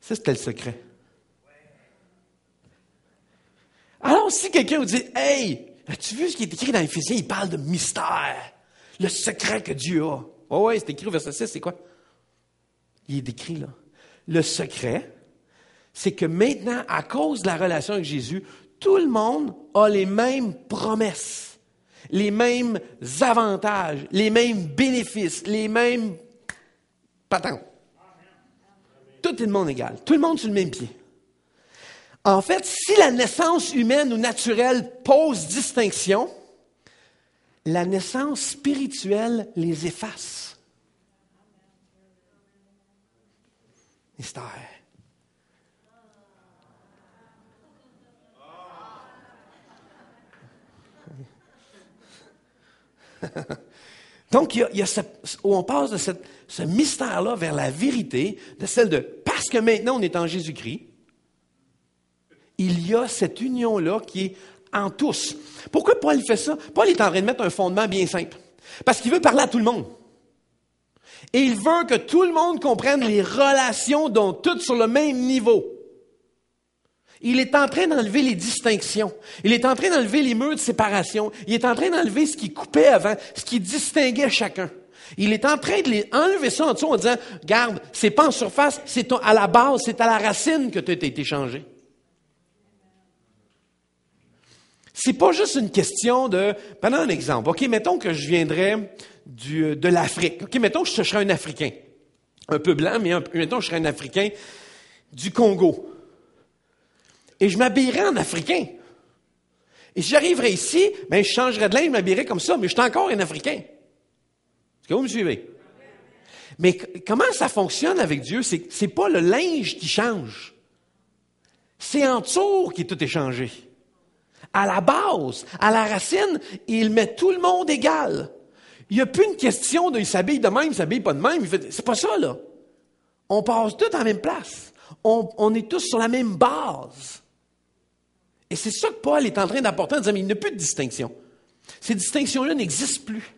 Ça, c'était le secret. Alors, si quelqu'un vous dit, « Hey, as-tu vu ce qui est écrit dans Éphésiens? Il parle de mystère, le secret que Dieu a. » Oh oui, c'est écrit au verset 6, c'est quoi? Il est décrit là. Le secret, c'est que maintenant, à cause de la relation avec Jésus, tout le monde a les mêmes promesses, les mêmes avantages, les mêmes bénéfices, les mêmes patentes. Tout est le monde égal. Tout le monde sur le même pied. En fait, si la naissance humaine ou naturelle pose distinction, la naissance spirituelle les efface. Mystère. Donc, il y a où on passe de ce mystère-là vers la vérité, de celle de, parce que maintenant on est en Jésus-Christ, il y a cette union-là qui est en tous. Pourquoi Paul fait ça? Paul est en train de mettre un fondement bien simple. Parce qu'il veut parler à tout le monde. Et il veut que tout le monde comprenne les relations dont toutes sur le même niveau. Il est en train d'enlever les distinctions. Il est en train d'enlever les murs de séparation. Il est en train d'enlever ce qui coupait avant, ce qui distinguait chacun. Il est en train de enlever ça en dessous en disant, regarde, c'est pas en surface, c'est à la base, c'est à la racine que tu as été changé. C'est pas juste une question de... Prenons un exemple. OK, mettons que je viendrais de l'Afrique. OK, mettons que je serais un Africain. Un peu blanc, mais mettons que je serais un Africain du Congo. Et je m'habillerais en Africain. Et si j'arriverais ici, je changerais de linge, je m'habillerais comme ça, mais je suis encore un Africain. Est-ce que vous me suivez? Mais comment ça fonctionne avec Dieu? C'est pas le linge qui change. C'est en dessous qui tout est changé. À la base, à la racine, il met tout le monde égal. Il n'y a plus une question de il s'habille de même, il s'habille pas de même. C'est pas ça, là. On passe tous à la même place. On est tous sur la même base. Et c'est ça que Paul est en train d'apporter en disant, mais il n'y a plus de distinction. Ces distinctions-là n'existent plus.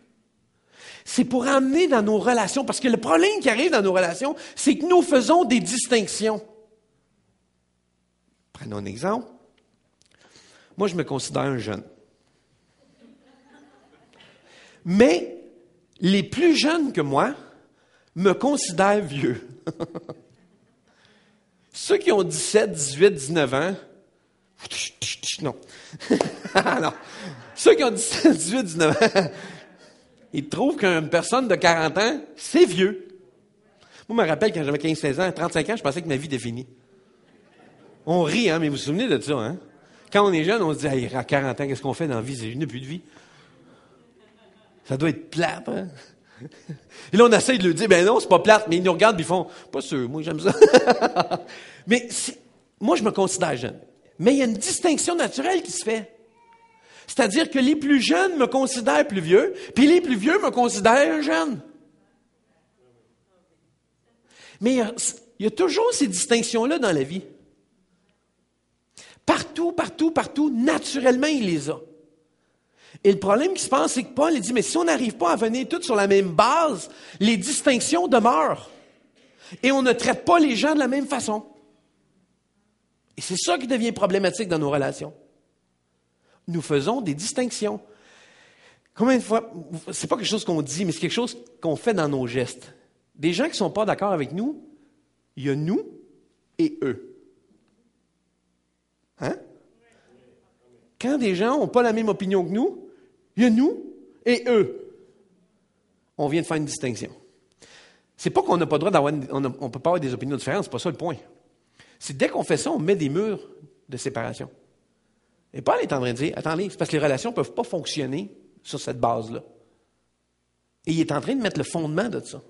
C'est pour amener dans nos relations, parce que le problème qui arrive dans nos relations, c'est que nous faisons des distinctions. Prenons un exemple. Moi, je me considère un jeune. Mais les plus jeunes que moi me considèrent vieux. Ceux qui ont 17, 18, 19 ans, non. Non. Ceux qui ont 17, 18, 19 ans, ils trouvent qu'une personne de 40 ans, c'est vieux. Moi, je me rappelle quand j'avais 15, 16 ans, 35 ans, je pensais que ma vie était finie. On rit, hein, mais vous vous souvenez de ça, hein? Quand on est jeune, on se dit, hey, à 40 ans, qu'est-ce qu'on fait dans la vie? Je n'ai plus de vie. Ça doit être plate, hein? Et là, on essaie de lui dire, non, c'est pas plate, mais ils nous regardent et ils font, pas sûr, moi, j'aime ça. Mais moi, je me considère jeune. Mais il y a une distinction naturelle qui se fait. C'est-à-dire que les plus jeunes me considèrent plus vieux, puis les plus vieux me considèrent jeune. Mais il y a toujours ces distinctions-là dans la vie. Partout, naturellement, il les a. Et le problème qui se passe, c'est que Paul il dit, mais si on n'arrive pas à venir tous sur la même base, les distinctions demeurent. Et on ne traite pas les gens de la même façon. Et c'est ça qui devient problématique dans nos relations. Nous faisons des distinctions. Combien de fois, c'est pas quelque chose qu'on dit, mais c'est quelque chose qu'on fait dans nos gestes. Des gens qui ne sont pas d'accord avec nous, il y a nous et eux. Hein? Quand des gens n'ont pas la même opinion que nous, il y a nous et eux. On vient de faire une distinction. C'est pas qu'on n'a pas le droit d'avoir, on peut pas avoir des opinions différentes, c'est pas ça le point. C'est dès qu'on fait ça, on met des murs de séparation. Et Paul est en train de dire, attendez, c'est parce que les relations ne peuvent pas fonctionner sur cette base-là. Et il est en train de mettre le fondement de ça.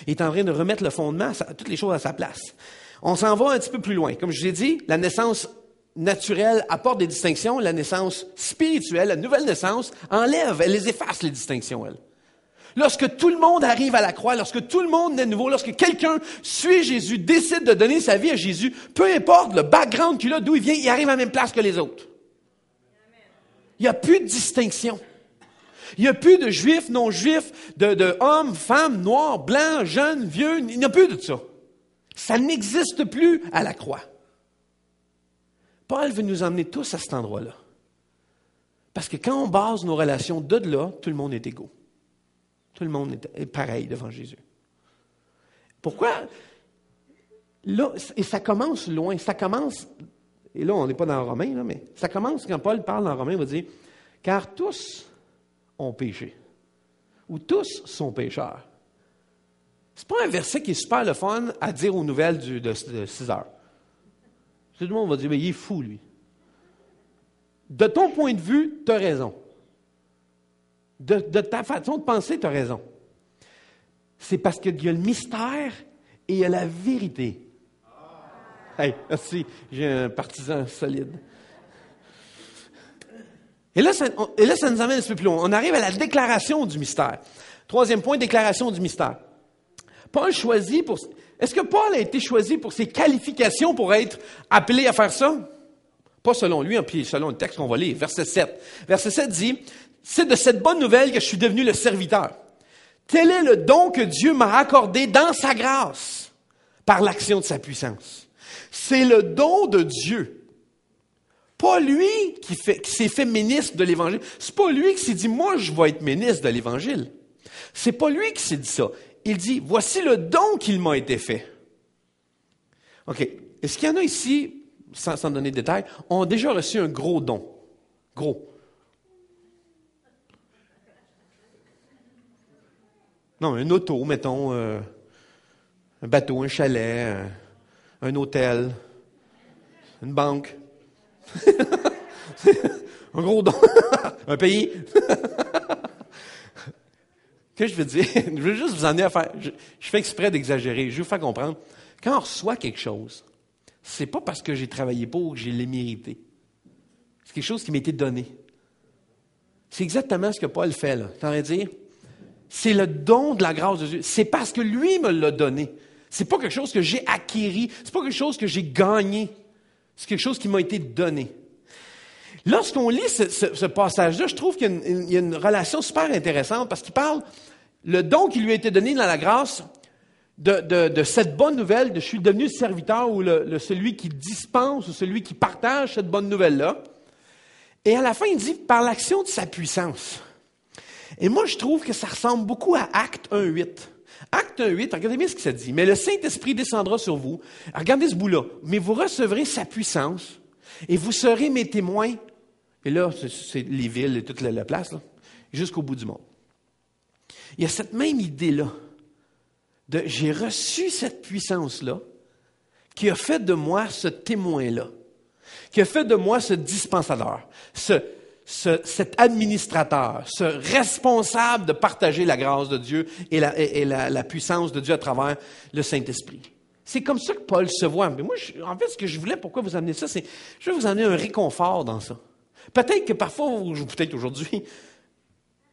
Il est en train de remettre le fondement, toutes les choses à sa place. On s'en va un petit peu plus loin. Comme je vous ai dit, la naissance naturelle apporte des distinctions, la naissance spirituelle, la nouvelle naissance, enlève, elle les efface, les distinctions, elle. Lorsque tout le monde arrive à la croix, lorsque tout le monde naît de nouveau, lorsque quelqu'un suit Jésus, décide de donner sa vie à Jésus, peu importe le background qu'il a, d'où il vient, il arrive à la même place que les autres. Il n'y a plus de distinction. Il n'y a plus de juifs, non-juifs, de hommes, femmes, noirs, blancs, jeunes, vieux. Il n'y a plus de ça. Ça n'existe plus à la croix. Paul veut nous emmener tous à cet endroit-là. Parce que quand on base nos relations de là, tout le monde est égaux. Tout le monde est pareil devant Jésus. Pourquoi? Là, et ça commence loin. Ça commence, et là, on n'est pas dans Romains, là, mais ça commence quand Paul parle dans Romains, il va dire, « Car tous ont péché. » Ou « Tous sont pécheurs. » C'est pas un verset qui est super le fun à dire aux nouvelles de 6 heures. Tout le monde va dire, mais il est fou, lui. De ton point de vue, tu as raison. De ta façon de penser, tu as raison. C'est parce qu'il y a le mystère et il y a la vérité. Hey, merci, j'ai un partisan solide. Et là, ça nous amène un petit peu plus loin. On arrive à la déclaration du mystère. 3e point, déclaration du mystère. Paul choisit pour... Est-ce que Paul a été choisi pour ses qualifications pour être appelé à faire ça? Pas selon lui, puis selon le texte qu'on va lire. Verset 7. Verset 7 dit, « C'est de cette bonne nouvelle que je suis devenu le serviteur. Tel est le don que Dieu m'a accordé dans sa grâce, par l'action de sa puissance. » C'est le don de Dieu. Pas lui qui s'est fait ministre de l'Évangile. C'est pas lui qui s'est dit, moi, je vais être ministre de l'Évangile. C'est pas lui qui s'est dit ça. Il dit, voici le don qu'il m'a été fait. OK. Est-ce qu'il y en a ici, sans donner de détails, ont déjà reçu un gros don? Gros. Non, un auto, mettons, un bateau, un chalet, un hôtel, une banque, un gros don, un pays. Qu'est-ce que je veux dire? Je veux juste vous emmener à faire... Je fais exprès d'exagérer. Je veux vous faire comprendre. Quand on reçoit quelque chose, c'est pas parce que j'ai travaillé pour que je l'ai mérité. C'est quelque chose qui m'a été donné. C'est exactement ce que Paul fait, là. T'en train de dire? C'est le don de la grâce de Dieu. C'est parce que lui me l'a donné. C'est pas quelque chose que j'ai acquis. C'est pas quelque chose que j'ai gagné. C'est quelque chose qui m'a été donné. Lorsqu'on lit ce passage-là, je trouve qu'il y a une relation super intéressante parce qu'il parle le don qui lui a été donné dans la grâce de cette bonne nouvelle, de je suis devenu le serviteur ou celui qui dispense ou celui qui partage cette bonne nouvelle-là. Et à la fin, il dit par l'action de sa puissance. Et moi, je trouve que ça ressemble beaucoup à Acte 1.8. Acte 1.8, regardez bien ce que ça dit. Mais le Saint-Esprit descendra sur vous. Regardez ce bout-là. Mais vous recevrez sa puissance et vous serez mes témoins. Et là, c'est les villes et toute la place, là, jusqu'au bout du monde. Il y a cette même idée-là de j'ai reçu cette puissance-là qui a fait de moi ce témoin-là, qui a fait de moi ce dispensateur, cet administrateur, ce responsable de partager la grâce de Dieu et la puissance de Dieu à travers le Saint-Esprit. C'est comme ça que Paul se voit. Mais moi, en fait, ce que je voulais, pourquoi vous amener ça, c'est je veux vous amener un réconfort dans ça. Peut-être que parfois, ou peut-être aujourd'hui,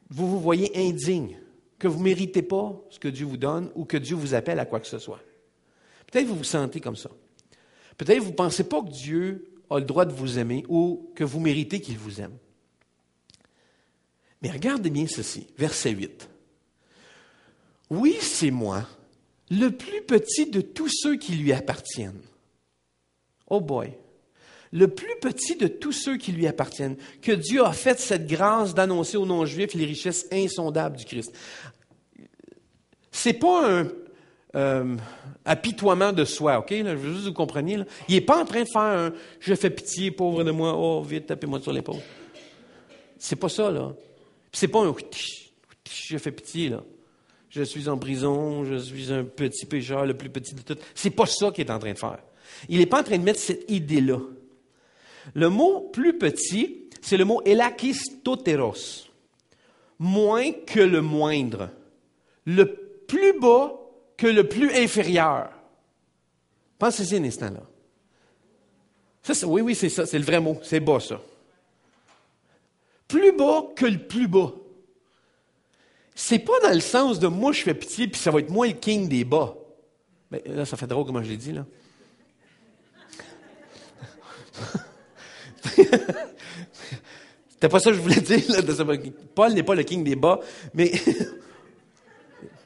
vous vous voyez indigne, que vous ne méritez pas ce que Dieu vous donne ou que Dieu vous appelle à quoi que ce soit. Peut-être que vous vous sentez comme ça. Peut-être que vous ne pensez pas que Dieu a le droit de vous aimer ou que vous méritez qu'il vous aime. Mais regardez bien ceci, verset 8. Oui, c'est moi, le plus petit de tous ceux qui lui appartiennent. Oh boy! Le plus petit de tous ceux qui lui appartiennent, que Dieu a fait cette grâce d'annoncer aux non-juifs les richesses insondables du Christ. C'est pas un apitoiement de soi, OK? Là, je veux juste que vous compreniez. Là. Il n'est pas en train de faire un « je fais pitié, pauvre de moi, oh, vite, tapez-moi sur l'épaule ». C'est pas ça, là. C'est pas un « je fais pitié », là. Je suis en prison, je suis un petit pécheur, le plus petit de tous. C'est pas ça qu'il est en train de faire. Il n'est pas en train de mettre cette idée-là. Le mot « plus petit », c'est le mot « elakistoteros », moins que le moindre, le plus bas que le plus inférieur. Pensez-y un instant, là. Ça, oui, c'est ça, c'est le vrai mot, c'est bas, ça. Plus bas que le plus bas. C'est pas dans le sens de « moi, je fais pitié, puis ça va être moi le king des bas ». Ben, là, ça fait drôle comment je l'ai dit, là. C'était pas ça que je voulais dire. Là. Paul n'est pas le king des bas, mais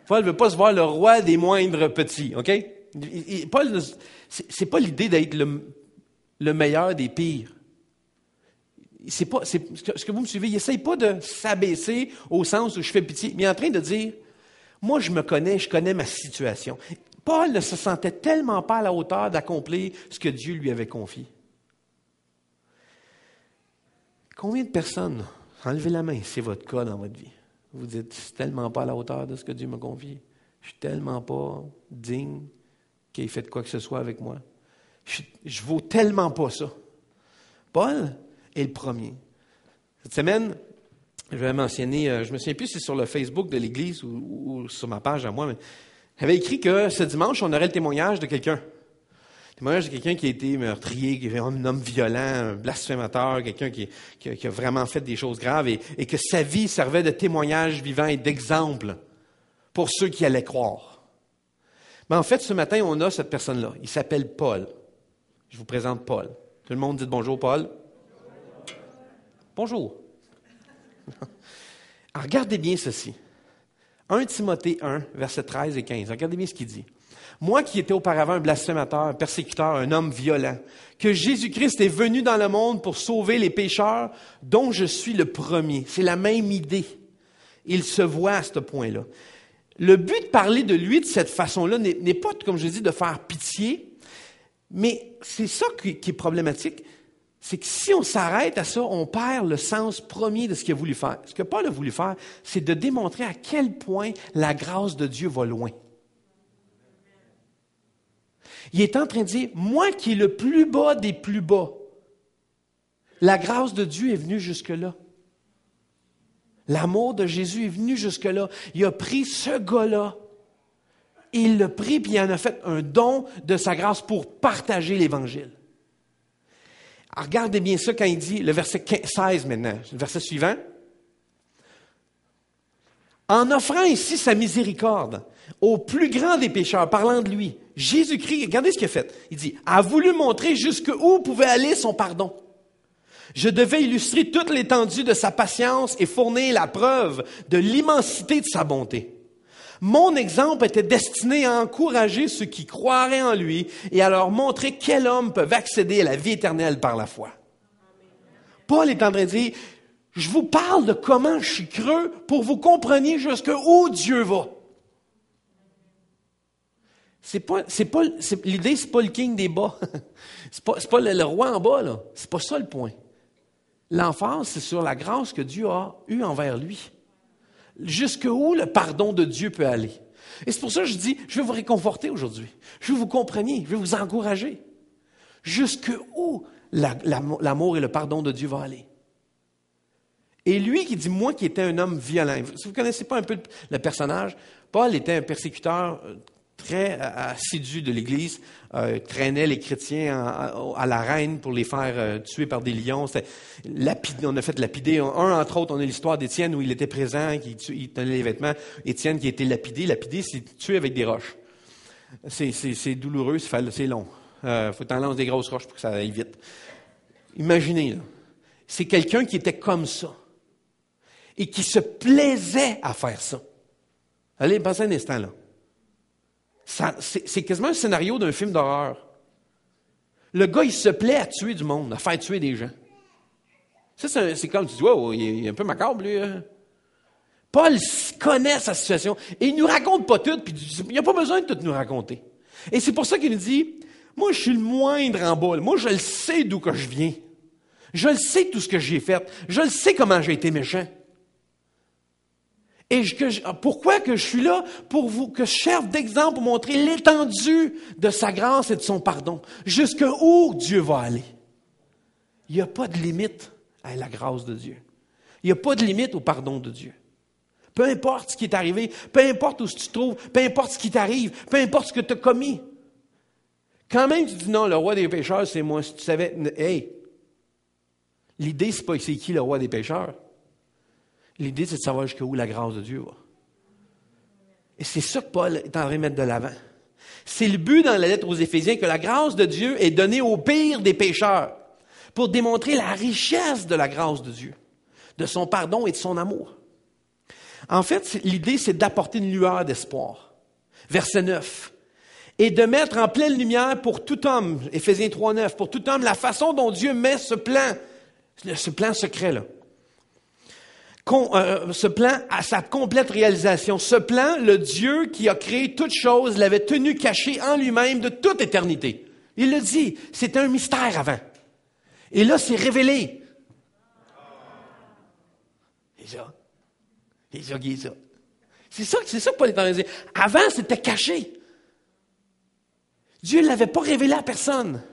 Paul ne veut pas se voir le roi des moindres petits, OK? Paul, c'est pas l'idée d'être le meilleur des pires. Ce que vous me suivez, il n'essaye pas de s'abaisser au sens où je fais pitié, mais il est en train de dire, moi je me connais, je connais ma situation. Paul ne se sentait tellement pas à la hauteur d'accomplir ce que Dieu lui avait confié. Combien de personnes, enlevez la main, c'est votre cas dans votre vie. Vous dites, je suis tellement pas à la hauteur de ce que Dieu m'a confié. Je suis tellement pas digne qu'il ait fait quoi que ce soit avec moi. Je vaux tellement pas ça. Paul est le premier. Cette semaine, je vais mentionner, je me souviens plus si c'est sur le Facebook de l'Église ou sur ma page à moi, mais j'avais écrit que ce dimanche, on aurait le témoignage de quelqu'un. Témoignage de quelqu'un qui a été meurtrier, qui est un homme violent, un blasphémateur, quelqu'un qui a vraiment fait des choses graves et que sa vie servait de témoignage vivant et d'exemple pour ceux qui allaient croire. Mais en fait, ce matin, on a cette personne-là. Il s'appelle Paul. Je vous présente Paul. Tout le monde dit bonjour, Paul. Bonjour. Alors, regardez bien ceci. 1 Timothée 1, versets 13 et 15. Regardez bien ce qu'il dit. Moi qui étais auparavant un blasphémateur, un persécuteur, un homme violent, que Jésus-Christ est venu dans le monde pour sauver les pécheurs, dont je suis le premier. C'est la même idée. Il se voit à ce point-là. Le but de parler de lui de cette façon-là n'est pas, comme je dis, de faire pitié, mais c'est ça qui est problématique. c'est que si on s'arrête à ça, on perd le sens premier de ce qu'il a voulu faire. Ce que Paul a voulu faire, c'est de démontrer à quel point la grâce de Dieu va loin. Il est en train de dire, moi qui est le plus bas des plus bas, la grâce de Dieu est venue jusque-là. L'amour de Jésus est venu jusque-là. Il a pris ce gars-là, il l'a pris puis il en a fait un don de sa grâce pour partager l'Évangile. Alors, regardez bien ça quand il dit, le verset 16 maintenant, le verset suivant. En offrant ici sa miséricorde au plus grand des pécheurs, parlant de lui, Jésus-Christ, regardez ce qu'il a fait. Il dit, a voulu montrer jusqu'où pouvait aller son pardon. Je devais illustrer toute l'étendue de sa patience et fournir la preuve de l'immensité de sa bonté. Mon exemple était destiné à encourager ceux qui croiraient en lui et à leur montrer quels hommes peuvent accéder à la vie éternelle par la foi. Paul est en train de dire, je vous parle de comment je suis creux pour que vous compreniez jusqu'où Dieu va. L'idée, c'est pas le king des bas. C'est pas le roi en bas, là. C'est pas ça le point. L'emphase, c'est sur la grâce que Dieu a eue envers lui. Jusqu'où le pardon de Dieu peut aller. Et c'est pour ça que je dis, je vais vous réconforter aujourd'hui. Je veux que vous compreniez, je vais vous encourager. Jusqu'où l'amour et le pardon de Dieu vont aller. Et lui qui dit, moi qui étais un homme violent. Si vous ne connaissez pas un peu le personnage, Paul était un persécuteur très assidu de l'Église, traînait les chrétiens à l'arène pour les faire tuer par des lions. On a fait lapider. Entre autres, on a l'histoire d'Étienne où il était présent, il tenait les vêtements. Étienne qui a été lapidé. Lapidé, c'est tuer avec des roches. C'est douloureux, c'est long. Faut t'en lancer des grosses roches pour que ça aille vite. Imaginez, là. C'est quelqu'un qui était comme ça et qui se plaisait à faire ça. Allez, pensez un instant, là. C'est quasiment un scénario d'un film d'horreur. Le gars, il se plaît à tuer du monde, à faire tuer des gens. Ça, c'est comme tu dis, wow, il est un peu macabre, lui. Paul connaît sa situation et il nous raconte pas tout, puis il n'a pas besoin de tout nous raconter. Et c'est pour ça qu'il nous dit, moi, je suis le moindre en bas. Moi, je le sais d'où que je viens. Je le sais tout ce que j'ai fait. Je le sais comment j'ai été méchant. Et pourquoi que je suis là? Pour vous, que je serve d'exemple pour montrer l'étendue de sa grâce et de son pardon. Jusqu'où Dieu va aller. Il n'y a pas de limite à la grâce de Dieu. Il n'y a pas de limite au pardon de Dieu. Peu importe ce qui est arrivé, peu importe où tu te trouves, peu importe ce qui t'arrive, peu importe ce que tu as commis. Quand même tu dis non, le roi des pécheurs, c'est moi. Si tu savais, hey, l'idée, c'est pas c'est qui le roi des pécheurs. L'idée, c'est de savoir jusqu'où la grâce de Dieu va. Et c'est ça que Paul est en train de mettre de l'avant. C'est le but dans la lettre aux Éphésiens que la grâce de Dieu est donnée au pire des pécheurs pour démontrer la richesse de la grâce de Dieu, de son pardon et de son amour. En fait, l'idée, c'est d'apporter une lueur d'espoir. Verset 9. Et de mettre en pleine lumière pour tout homme, Éphésiens 3:9, pour tout homme, la façon dont Dieu met ce plan secret-là. Ce plan à sa complète réalisation. Ce plan, le Dieu qui a créé toutes choses, l'avait tenu caché en lui-même de toute éternité. Il le dit, c'était un mystère avant. Et là, c'est révélé. C'est ça. C'est ça que Paul est en train de dire. Avant, c'était caché. Dieu ne l'avait pas révélé à personne.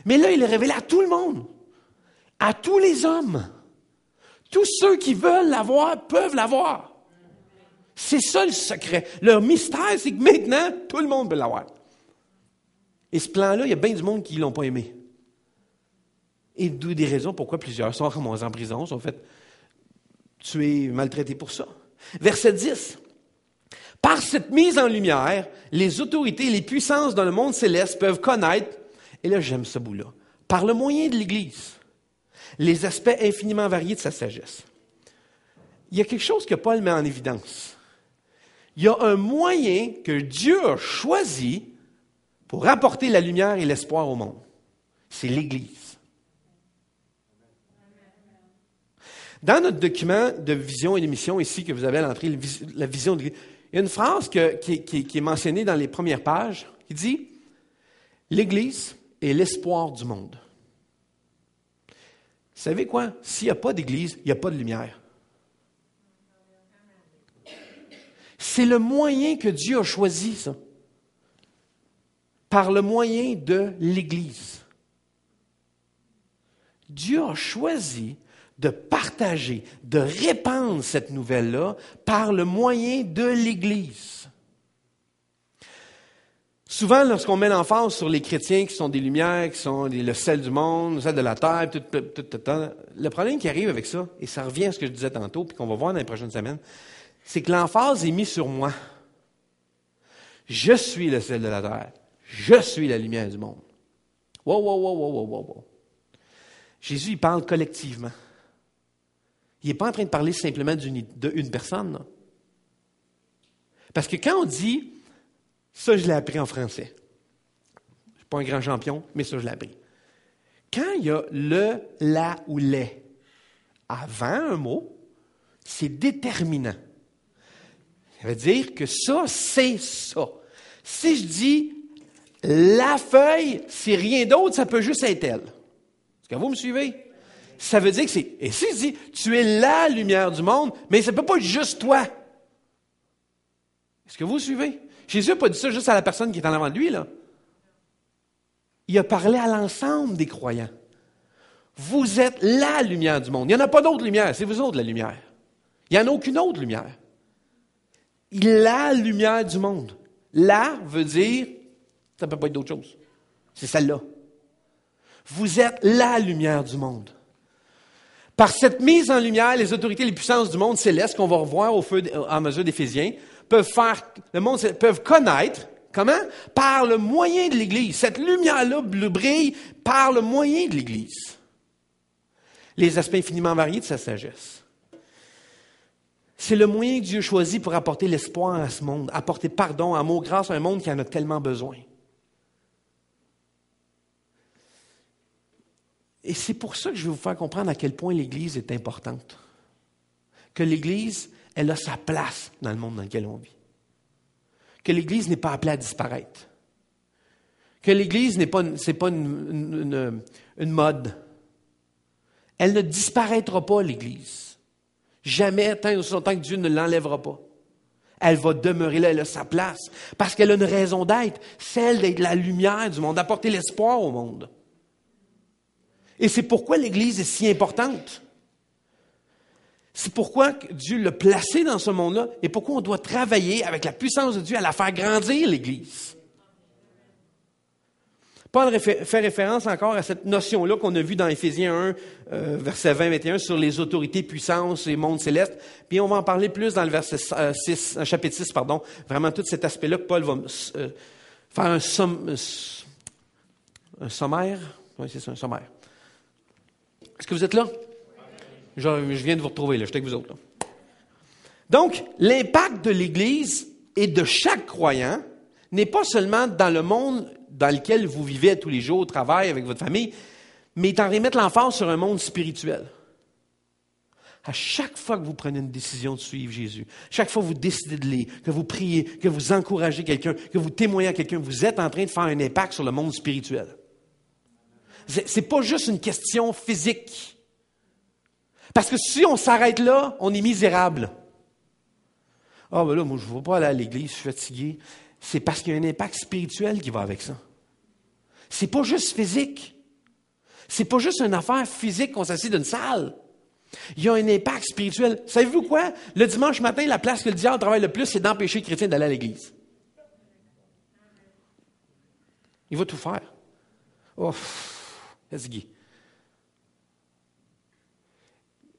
Mais là, il l'a révélé à tout le monde. À tous les hommes. Tous ceux qui veulent l'avoir peuvent l'avoir. C'est ça le secret. Le mystère, c'est que maintenant, tout le monde peut l'avoir. Et ce plan-là, il y a bien du monde qui ne l'ont pas aimé. Et d'où des raisons pourquoi plusieurs sont ramassés en prison, sont fait tuer, maltraités pour ça. Verset 10. Par cette mise en lumière, les autorités et les puissances dans le monde céleste peuvent connaître, et là j'aime ce bout-là, par le moyen de l'Église, les aspects infiniment variés de sa sagesse. Il y a quelque chose que Paul met en évidence. Il y a un moyen que Dieu a choisi pour apporter la lumière et l'espoir au monde. C'est l'Église. Dans notre document de vision et de mission ici que vous avez à l'entrée, la vision de l'Église, il y a une phrase qui est mentionnée dans les premières pages qui dit « L'Église est l'espoir du monde ». savez quoi? S'il n'y a pas d'Église, il n'y a pas de lumière. C'est le moyen que Dieu a choisi, ça. Par le moyen de l'Église. Dieu a choisi de partager, de répandre cette nouvelle-là par le moyen de l'Église. Souvent, lorsqu'on met l'emphase sur les chrétiens qui sont des lumières, qui sont le sel du monde, le sel de la terre, tout, le problème qui arrive avec ça, et ça revient à ce que je disais tantôt, puis qu'on va voir dans les prochaines semaines, c'est que l'emphase est mise sur moi. Je suis le sel de la terre. Je suis la lumière du monde. Wow. Jésus, il parle collectivement. Il n'est pas en train de parler simplement d'une personne. Là. Parce que quand on dit, ça je l'ai appris en français. Je ne suis pas un grand champion, mais ça je l'ai appris. Quand il y a le, la ou les avant un mot, c'est déterminant. Ça veut dire que ça, c'est ça. Si je dis la feuille, c'est rien d'autre, ça peut juste être elle. Est-ce que vous me suivez? Ça veut dire que c'est... Et si je dis, tu es la lumière du monde, mais ça ne peut pas être juste toi. Est-ce que vous suivez? Jésus n'a pas dit ça juste à la personne qui est en avant de lui, là. Il a parlé à l'ensemble des croyants. Vous êtes la lumière du monde. Il n'y en a pas d'autre lumière, c'est vous autres la lumière. Il n'y en a aucune autre lumière. La lumière du monde. La veut dire, ça ne peut pas être d'autre chose. C'est celle-là. Vous êtes la lumière du monde. Par cette mise en lumière, les autorités et les puissances du monde céleste, qu'on va revoir à mesure d'Éphésiens, peuvent connaître, comment? Par le moyen de l'Église. Cette lumière-là brille par le moyen de l'Église. Les aspects infiniment variés de sa sagesse. C'est le moyen que Dieu choisit pour apporter l'espoir à ce monde, apporter pardon, amour, grâce à un monde qui en a tellement besoin. Et c'est pour ça que je vais vous faire comprendre à quel point l'Église est importante. Que l'Église, elle a sa place dans le monde dans lequel on vit. Que l'Église n'est pas appelée à disparaître. Que l'Église c'est pas une mode. Elle ne disparaîtra pas, l'Église. Jamais, tant que Dieu ne l'enlèvera pas. Elle va demeurer là, elle a sa place. Parce qu'elle a une raison d'être, celle d'être la lumière du monde, d'apporter l'espoir au monde. Et c'est pourquoi l'Église est si importante. C'est pourquoi Dieu l'a placée dans ce monde-là et pourquoi on doit travailler avec la puissance de Dieu à la faire grandir, l'Église. Paul fait référence encore à cette notion-là qu'on a vue dans Éphésiens 1, verset 20-21, sur les autorités, puissances et mondes célestes. Puis on va en parler plus dans le verset 6, chapitre 6, vraiment tout cet aspect-là que Paul va faire un sommaire. Oui, c'est ça, un sommaire. Est-ce que vous êtes là? Je viens de vous retrouver, là. Je suis avec vous autres. Là. Donc, l'impact de l'Église et de chaque croyant n'est pas seulement dans le monde dans lequel vous vivez tous les jours, au travail, avec votre famille, mais est en remettre l'emphase sur un monde spirituel. À chaque fois que vous prenez une décision de suivre Jésus, chaque fois que vous décidez de lire, que vous priez, que vous encouragez quelqu'un, que vous témoignez à quelqu'un, vous êtes en train de faire un impact sur le monde spirituel. C'est pas juste une question physique. Parce que si on s'arrête là, on est misérable. Ah, ben là, moi, je ne veux pas aller à l'église, je suis fatigué. C'est parce qu'il y a un impact spirituel qui va avec ça. C'est pas juste physique. C'est pas juste une affaire physique qu'on s'assied d'une salle. Il y a un impact spirituel. Savez-vous quoi? Le dimanche matin, la place que le diable travaille le plus, c'est d'empêcher les chrétiens d'aller à l'église. Il va tout faire. Oh, fatigué.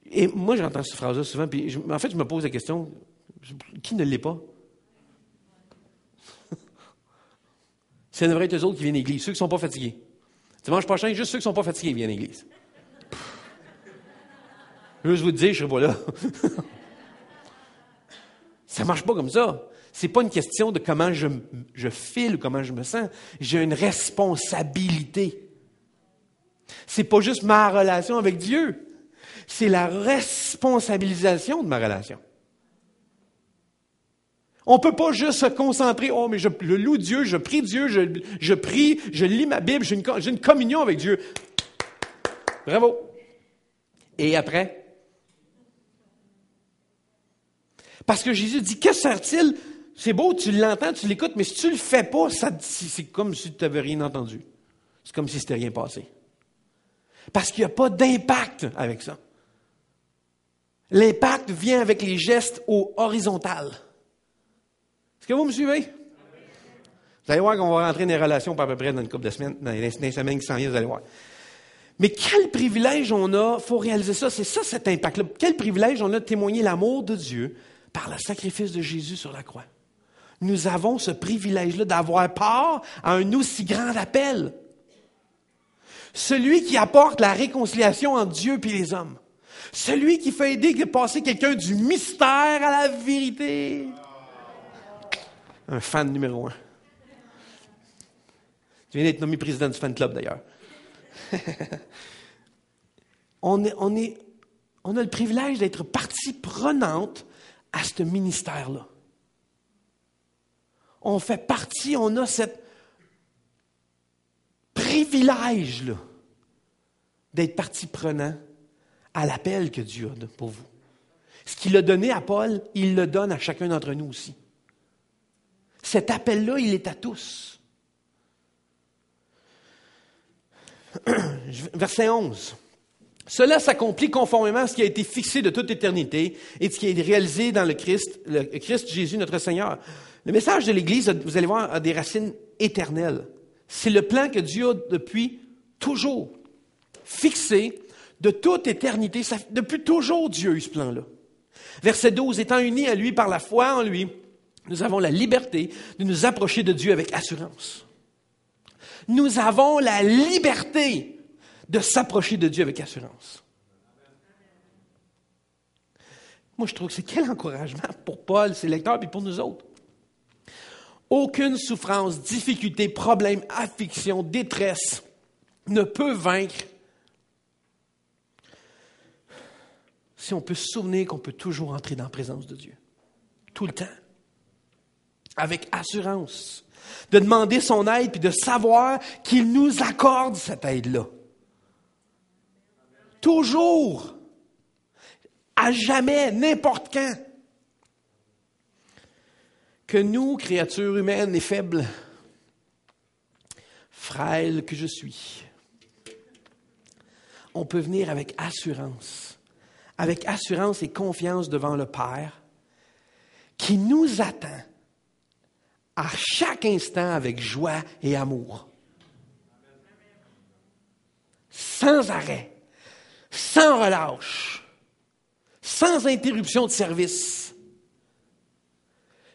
Et moi, j'entends cette phrase-là souvent, puis je me pose la question, qui ne l'est pas? Ça devrait être eux autres qui viennent à l'église, ceux qui ne sont pas fatigués. Dimanche prochain, juste ceux qui ne sont pas fatigués viennent à l'église. Juste vous dire, je ne serai pas là. Ça ne marche pas comme ça. Ce n'est pas une question de comment je file ou comment je me sens. J'ai une responsabilité. Ce n'est pas juste ma relation avec Dieu. C'est la responsabilisation de ma relation. On ne peut pas juste se concentrer, oh, mais je loue Dieu, je prie Dieu, je prie, je lis ma Bible, j'ai une communion avec Dieu. Bravo. Et après? Parce que Jésus dit, que sert-il? C'est beau, tu l'entends, tu l'écoutes, mais si tu le fais pas, c'est comme si tu n'avais rien entendu. C'est comme si c'était rien passé. Parce qu'il n'y a pas d'impact avec ça. L'impact vient avec les gestes au horizontal. Est-ce que vous me suivez? Vous allez voir qu'on va rentrer dans les relations à peu près dans une couple de semaines, dans les semaines qui s'en viennent, vous allez voir. Mais quel privilège on a, il faut réaliser ça, c'est ça cet impact-là. Quel privilège on a de témoigner l'amour de Dieu par le sacrifice de Jésus sur la croix. Nous avons ce privilège-là d'avoir part à un aussi grand appel. Celui qui apporte la réconciliation entre Dieu et les hommes. Celui qui fait aider de passer quelqu'un du mystère à la vérité. Un fan numéro 1. Tu viens d'être nommé président du fan club d'ailleurs. On a le privilège d'être partie prenante à ce ministère-là. On fait partie, on a ce privilège-là d'être partie prenante à l'appel que Dieu a pour vous. Ce qu'il a donné à Paul, il le donne à chacun d'entre nous aussi. Cet appel-là, il est à tous. Verset 11. Cela s'accomplit conformément à ce qui a été fixé de toute éternité et ce qui est réalisé dans le Christ Jésus, notre Seigneur. Le message de l'Église, vous allez voir, a des racines éternelles. C'est le plan que Dieu a depuis toujours fixé de toute éternité. Depuis toujours, Dieu a eu ce plan-là. Verset 12, étant unis à lui par la foi en lui, nous avons la liberté de nous approcher de Dieu avec assurance. Nous avons la liberté de s'approcher de Dieu avec assurance. Moi, je trouve que c'est quel encouragement pour Paul, ses lecteurs, et pour nous autres. Aucune souffrance, difficulté, problème, affliction, détresse ne peut vaincre si on peut se souvenir qu'on peut toujours entrer dans la présence de Dieu. Tout le temps. Avec assurance. De demander son aide puis de savoir qu'il nous accorde cette aide-là. Toujours. À jamais, n'importe quand. Que nous, créatures humaines et faibles, frêles que je suis, on peut venir avec assurance et confiance devant le Père qui nous attend à chaque instant avec joie et amour. Sans arrêt, sans relâche, sans interruption de service.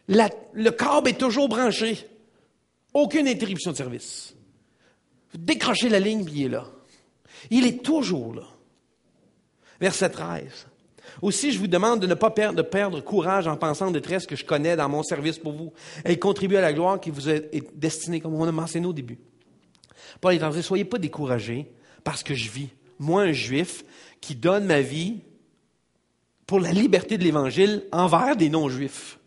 Le câble est toujours branché. Aucune interruption de service. Vous décrochez la ligne, puis il est là. Il est toujours là. Verset 13. Aussi, je vous demande de ne pas perdre courage en pensant en détresse que je connais dans mon service pour vous. Elle contribue à la gloire qui vous est destinée, comme on a mentionné au début. Paul est en train de dire, soyez pas découragés parce que je vis. Moi, un juif qui donne ma vie pour la liberté de l'Évangile envers des non-juifs.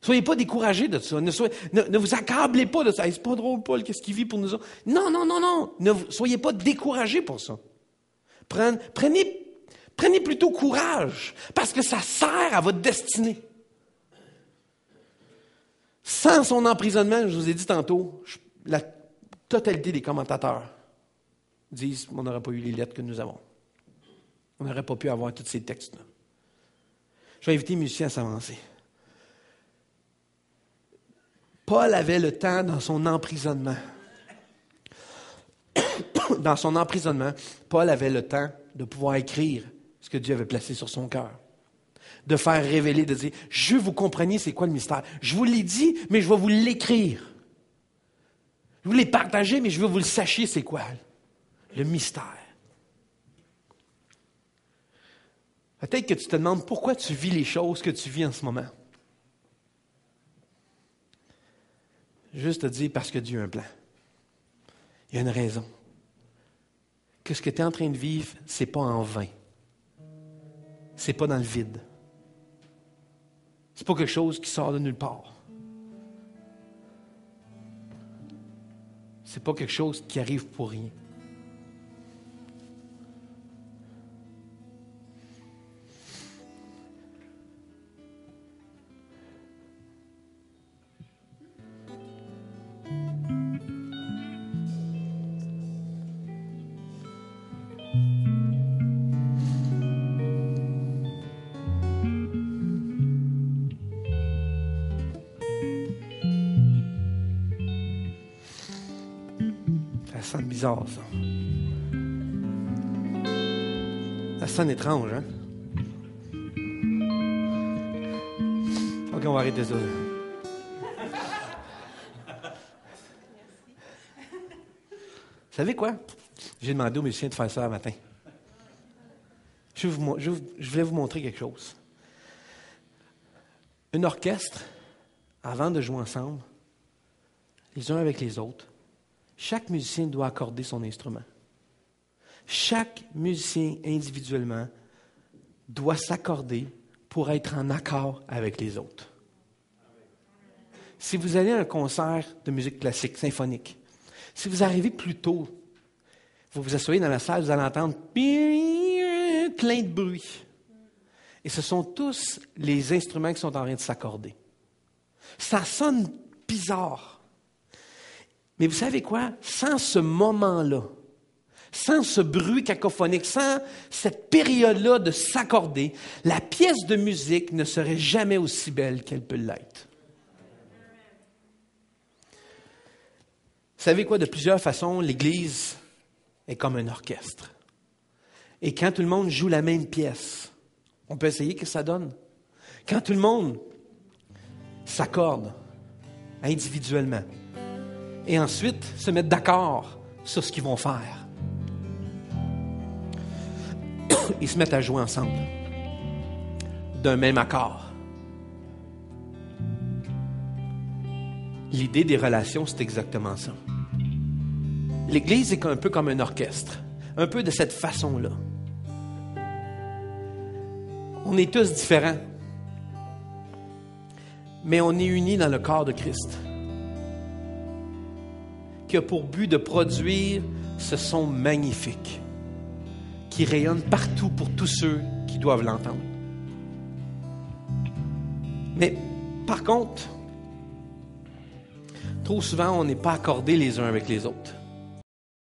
Soyez pas découragés de ça. Ne vous accablez pas de ça. Hey, c'est pas drôle, Paul, qu'est-ce qu'il vit pour nous autres? Non. Ne soyez pas découragés pour ça. Prenez plutôt courage, parce que ça sert à votre destinée. Sans son emprisonnement, je vous ai dit tantôt, la totalité des commentateurs disent qu'on n'aurait pas eu les lettres que nous avons. On n'aurait pas pu avoir tous ces textes-là. Je vais inviter les musiciens à s'avancer. Paul avait le temps dans son emprisonnement. Dans son emprisonnement, Paul avait le temps de pouvoir écrire ce que Dieu avait placé sur son cœur. De faire révéler, de dire, je veux vous compreniez c'est quoi le mystère. Je vous l'ai dit, mais je vais vous l'écrire. Je vous l'ai partagé, mais je veux vous le sachiez c'est quoi le mystère. Peut-être que tu te demandes pourquoi tu vis les choses que tu vis en ce moment. Juste te dire parce que Dieu a un plan. Il y a une raison. Que ce que tu es en train de vivre, c'est pas en vain. C'est pas dans le vide. C'est pas quelque chose qui sort de nulle part. C'est pas quelque chose qui arrive pour rien. bizarre, ça. Ça sonne étrange, hein? OK, on va arrêter ça. Vous savez quoi? J'ai demandé aux musiciens de faire ça un matin. Je voulais vous montrer quelque chose. Un orchestre, avant de jouer ensemble, les uns avec les autres, chaque musicien doit accorder son instrument. Chaque musicien individuellement doit s'accorder pour être en accord avec les autres. Si vous allez à un concert de musique classique, symphonique, si vous arrivez plus tôt, vous vous asseyez dans la salle, vous allez entendre plein de bruit. Et ce sont tous les instruments qui sont en train de s'accorder. Ça sonne bizarre. Mais vous savez quoi? Sans ce moment-là, sans ce bruit cacophonique, sans cette période-là de s'accorder, la pièce de musique ne serait jamais aussi belle qu'elle peut l'être. Vous savez quoi? De plusieurs façons, l'Église est comme un orchestre. Et quand tout le monde joue la même pièce, on peut essayer que ça donne. Quand tout le monde s'accorde individuellement et ensuite se mettre d'accord sur ce qu'ils vont faire. Ils se mettent à jouer ensemble d'un même accord. L'idée des relations, c'est exactement ça. L'Église est un peu comme un orchestre, un peu de cette façon-là. On est tous différents, mais on est unis dans le corps de Christ, qui a pour but de produire ce son magnifique, qui rayonne partout pour tous ceux qui doivent l'entendre. Mais par contre, trop souvent, on n'est pas accordés les uns avec les autres.